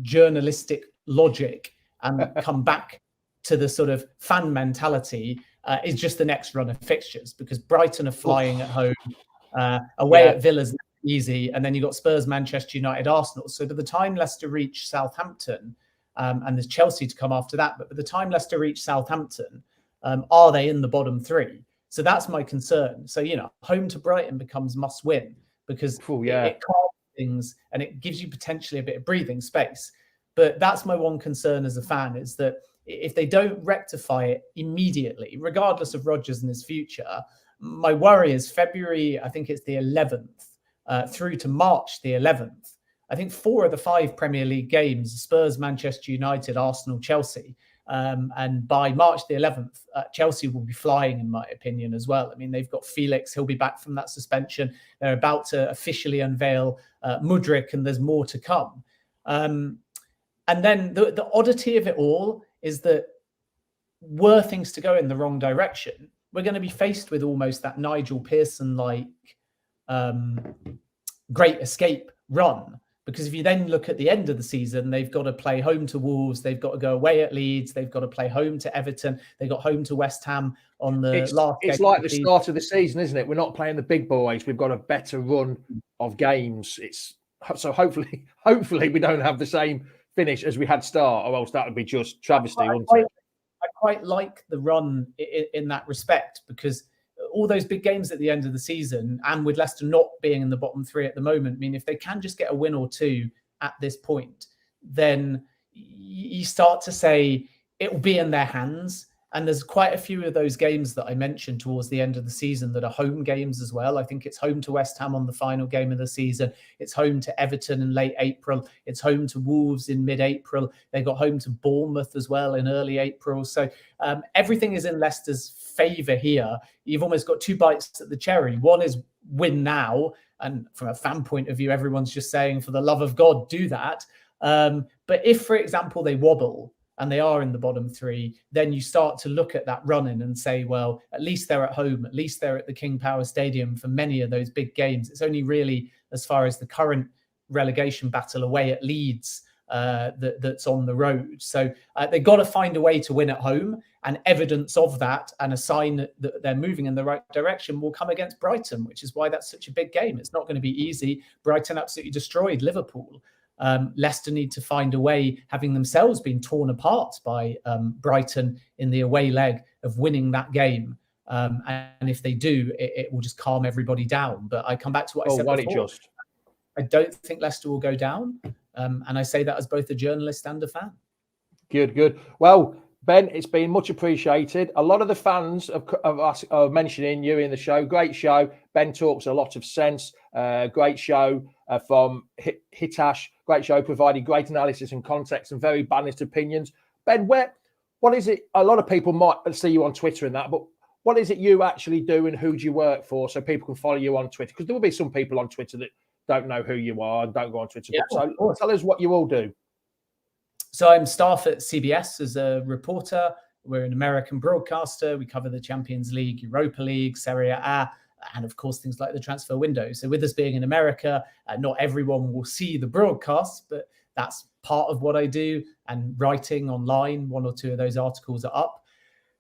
journalistic logic and come back to the sort of fan mentality, is just the next run of fixtures, because Brighton are flying at home, away at Villa's easy, and then you've got Spurs, Manchester United, Arsenal. So by the time Leicester reach Southampton, and there's Chelsea to come after that, but by the time Leicester reach Southampton, are they in the bottom three? So that's my concern. So, you know, home to Brighton becomes must win, because it calms things and it gives you potentially a bit of breathing space. But that's my one concern as a fan, is that if they don't rectify it immediately, regardless of Rodgers and his future, my worry is February, I think it's the 11th, through to March the 11th. I think 4 of the 5 Premier League games, Spurs, Manchester United, Arsenal, Chelsea. And by March the 11th, Chelsea will be flying, in my opinion, as well. I mean, they've got Felix. He'll be back from that suspension. They're about to officially unveil Mudryk, and there's more to come. And then the oddity of it all is that were things to go in the wrong direction, we're going to be faced with almost that Nigel Pearson-like great escape run. Because if you then look at the end of the season, they've got to play home to Wolves, they've got to go away at Leeds, they've got to play home to Everton, they got home to West Ham on the last game. It's like the start of the season, isn't it? We're not playing the big boys. We've got a better run of games. So hopefully we don't have the same finish as we had start, or else that would be just travesty, wouldn't it? I quite like the run in that respect, because all those big games at the end of the season, and with Leicester not being in the bottom 3 at the moment, I mean, if they can just get a win or 2 at this point, then you start to say it will be in their hands. And there's quite a few of those games that I mentioned towards the end of the season that are home games as well. I think it's home to West Ham on the final game of the season. It's home to Everton in late April. It's home to Wolves in mid-April. They got home to Bournemouth as well in early April. So everything is in Leicester's favour here. You've almost got 2 bites at the cherry. One is win now. And from a fan point of view, everyone's just saying, for the love of God, do that. But if, for example, they wobble and they are in the bottom 3, then you start to look at that run-in and say, well, at least they're at home. At least they're at the King Power Stadium for many of those big games. It's only really, as far as the current relegation battle away at Leeds, that's on the road. So they've got to find a way to win at home, and evidence of that and a sign that they're moving in the right direction will come against Brighton, which is why that's such a big game. It's not going to be easy. Brighton absolutely destroyed Liverpool. Leicester need to find a way, having themselves been torn apart by Brighton in the away leg, of winning that game. And if they do, it will just calm everybody down. But I come back to what I said why before. I don't think Leicester will go down. And I say that as both a journalist and a fan. Good. Well, Ben, it's been much appreciated. A lot of the fans of us are mentioning you in the show. Great show. Ben talks a lot of sense. Great show from Hitash. Great show, providing great analysis and context and very balanced opinions. Ben, what is it? A lot of people might see you on Twitter and that, but what is it you actually do and who do you work for so people can follow you on Twitter? Because there will be some people on Twitter that don't know who you are and don't go on Twitter. Yeah, so tell us what you all do. So I'm staff at CBS as a reporter. We're an American broadcaster. We cover the Champions League, Europa League, Serie A, and of course, things like the transfer window. So with us being in America, not everyone will see the broadcasts, but that's part of what I do. And writing online, 1 or 2 of those articles are up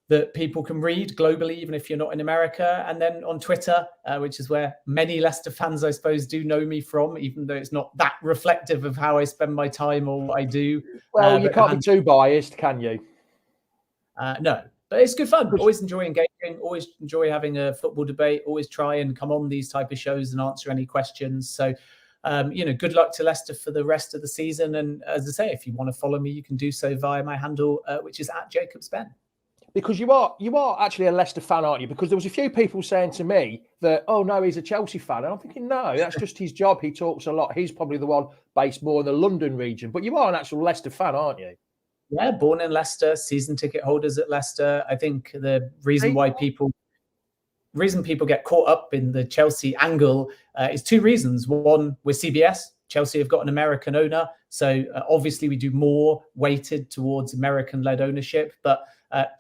that people can read globally, even if you're not in America. And then on Twitter, which is where many Leicester fans, I suppose, do know me from, even though it's not that reflective of how I spend my time or what I do. Well, you can't be too biased, can you? No, but it's good fun. Always enjoy engaging, always enjoy having a football debate, always try and come on these type of shows and answer any questions. So, good luck to Leicester for the rest of the season. And as I say, if you want to follow me, you can do so via my handle, which is @JacobsBen. Because you are actually a Leicester fan, aren't you? Because there was a few people saying to me that, oh, no, he's a Chelsea fan. And I'm thinking, no, that's just his job. He talks a lot. He's probably the one based more in the London region. But you are an actual Leicester fan, aren't you? Yeah, born in Leicester, season ticket holders at Leicester. I think the reason why people get caught up in the Chelsea angle is 2 reasons. One, we're CBS. Chelsea have got an American owner. So obviously we do more weighted towards American-led ownership. But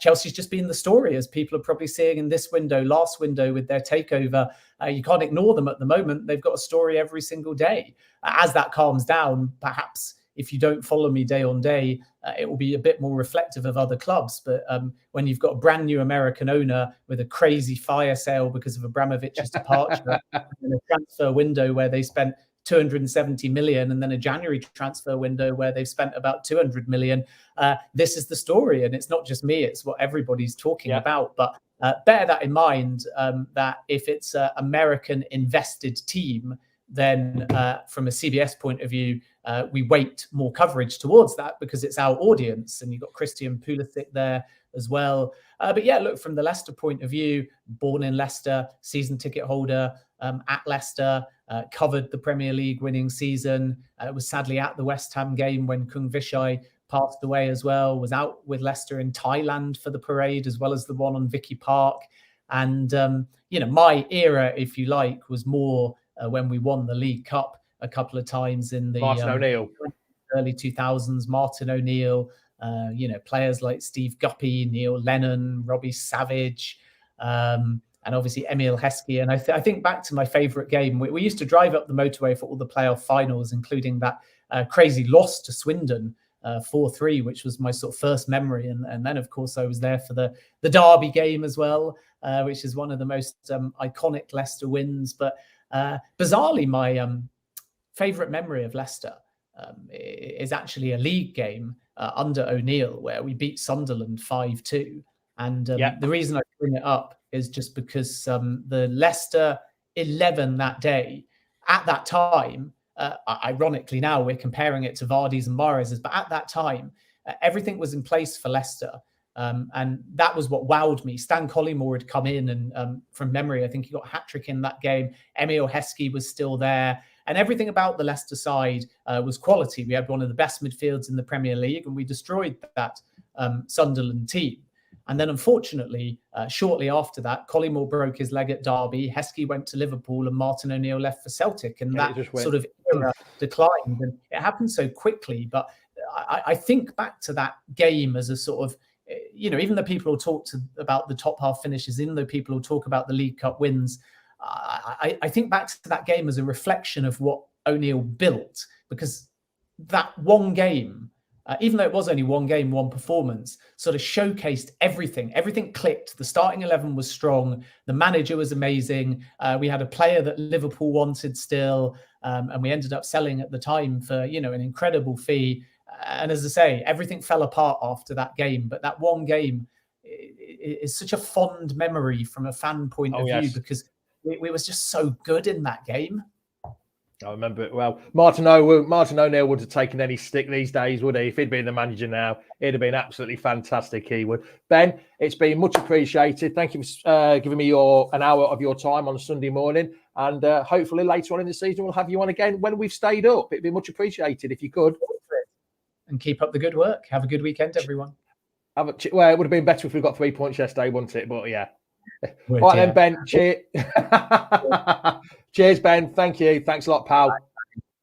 Chelsea's just been the story, as people are probably seeing in this window, last window with their takeover. You can't ignore them at the moment. They've got a story every single day. As that calms down, perhaps if you don't follow me day on day, it will be a bit more reflective of other clubs. But when you've got a brand new American owner with a crazy fire sale because of Abramovich's departure, and a transfer window where they spent 270 million, and then a January transfer window where they've spent about 200 million. This is the story, and it's not just me, it's what everybody's talking about. But bear that in mind, that if it's an American invested team, then from a CBS point of view, we weight more coverage towards that because it's our audience. And you've got Christian Pulisic there as well. But yeah, look, from the Leicester point of view, born in Leicester, season ticket holder at Leicester, covered the Premier League winning season, was sadly at the West Ham game when Kung Vishai passed away as well, was out with Leicester in Thailand for the parade, as well as the one on Vicky Park. And, my era, if you like, was more when we won the League Cup a couple of times in the Martin O'Neill. Early 2000s, Martin O'Neill, players like Steve Guppy, Neil Lennon, Robbie Savage, and obviously Emil Heskey. And I think back to my favourite game. We used to drive up the motorway for all the playoff finals, including that crazy loss to Swindon, 4-3, which was my sort of first memory. And then, of course, I was there for the Derby game as well, which is one of the most iconic Leicester wins. But bizarrely, my favourite memory of Leicester is actually a league game under O'Neill, where we beat Sunderland 5-2. And the reason I bring it up is just because the Leicester 11 that day, at that time, ironically now we're comparing it to Vardy's and Mahrez's, but at that time, everything was in place for Leicester. And that was what wowed me. Stan Collymore had come in and from memory, I think he got a hat-trick in that game. Emil Heskey was still there. And everything about the Leicester side was quality. We had one of the best midfields in the Premier League, and we destroyed that Sunderland team. And then, unfortunately, shortly after that, Collymore broke his leg at Derby. Heskey went to Liverpool, and Martin O'Neill left for Celtic. And that sort of era declined. And it happened so quickly. But I think back to that game as a sort of, even though people will talk about the top half finishes, even though people will talk about the League Cup wins, I think back to that game as a reflection of what O'Neill built. Because that one game, even though it was only one game, one performance, sort of showcased everything. Everything clicked. The starting 11 was strong. The manager was amazing. We had a player that Liverpool wanted still, and we ended up selling at the time for, an incredible fee. And as I say, everything fell apart after that game. But that one game, is such a fond memory from a fan point of view, because we was just so good in that game. I remember it well. Martin O'Neill would have taken any stick these days, would he? If he'd been the manager now, it'd have been absolutely fantastic. He would. Ben, it's been much appreciated. Thank you for giving me an hour of your time on a Sunday morning. And hopefully later on in the season, we'll have you on again when we've stayed up. It'd be much appreciated if you could. And keep up the good work. Have a good weekend, everyone. Well, it would have been better if we got 3 points yesterday, wouldn't it? But yeah. All right then, Ben. Cheers. Cheers, Ben. Thank you. Thanks a lot, pal.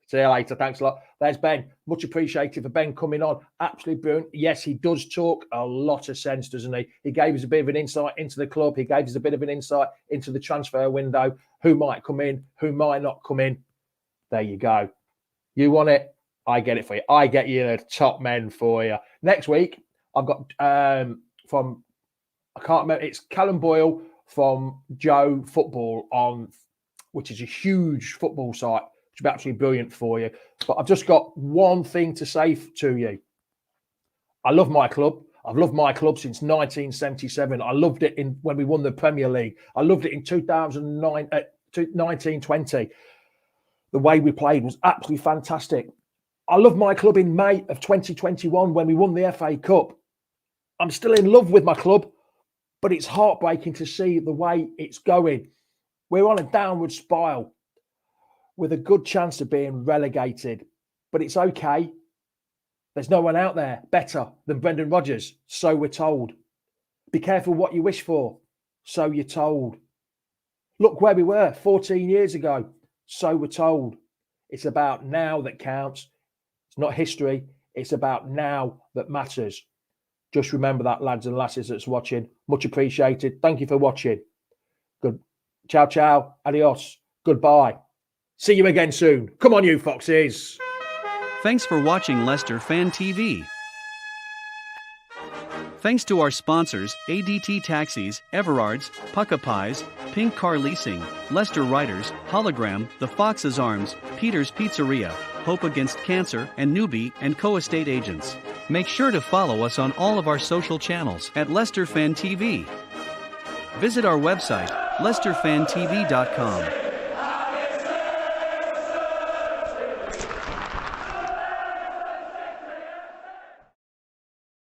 See you later. Thanks a lot. There's Ben. Much appreciated for Ben coming on. Absolutely brilliant. Yes, he does talk a lot of sense, doesn't he? He gave us a bit of an insight into the club. He gave us a bit of an insight into the transfer window. Who might come in, who might not come in. There you go. You want it? I get it for you. I get you the top men for you. Next week, I've got I can't remember. It's Callum Boyle from Joe Football which is a huge football site, which will be absolutely brilliant for you. But I've just got one thing to say to you. I love my club. I've loved my club since 1977. I loved it when we won the Premier League. I loved it in 2009, 1920. The way we played was absolutely fantastic. I loved my club in May of 2021 when we won the FA Cup. I'm still in love with my club, but it's heartbreaking to see the way it's going. We're on a downward spiral with a good chance of being relegated, but it's okay. There's no one out there better than Brendan Rodgers, so we're told. Be careful what you wish for, so you're told. Look where we were 14 years ago, so we're told. It's about now that counts. It's not history. It's about now that matters. Just remember that, lads and lasses that's watching. Much appreciated. Thank you for watching. Good. Ciao, ciao. Adios. Goodbye. See you again soon. Come on, you foxes. Thanks for watching Leicester Fan TV. Thanks to our sponsors, ADT Taxis, Everards, Pukka Pies, Pink Car Leasing, Leicester Riders, Hollogram, The Fox's Arms, Peter's Pizzeria, Hope Against Cancer, and Newby Co estate agents. Make sure to follow us on all of our social channels at Leicester Fan TV. Visit our website, leicesterfantv.com.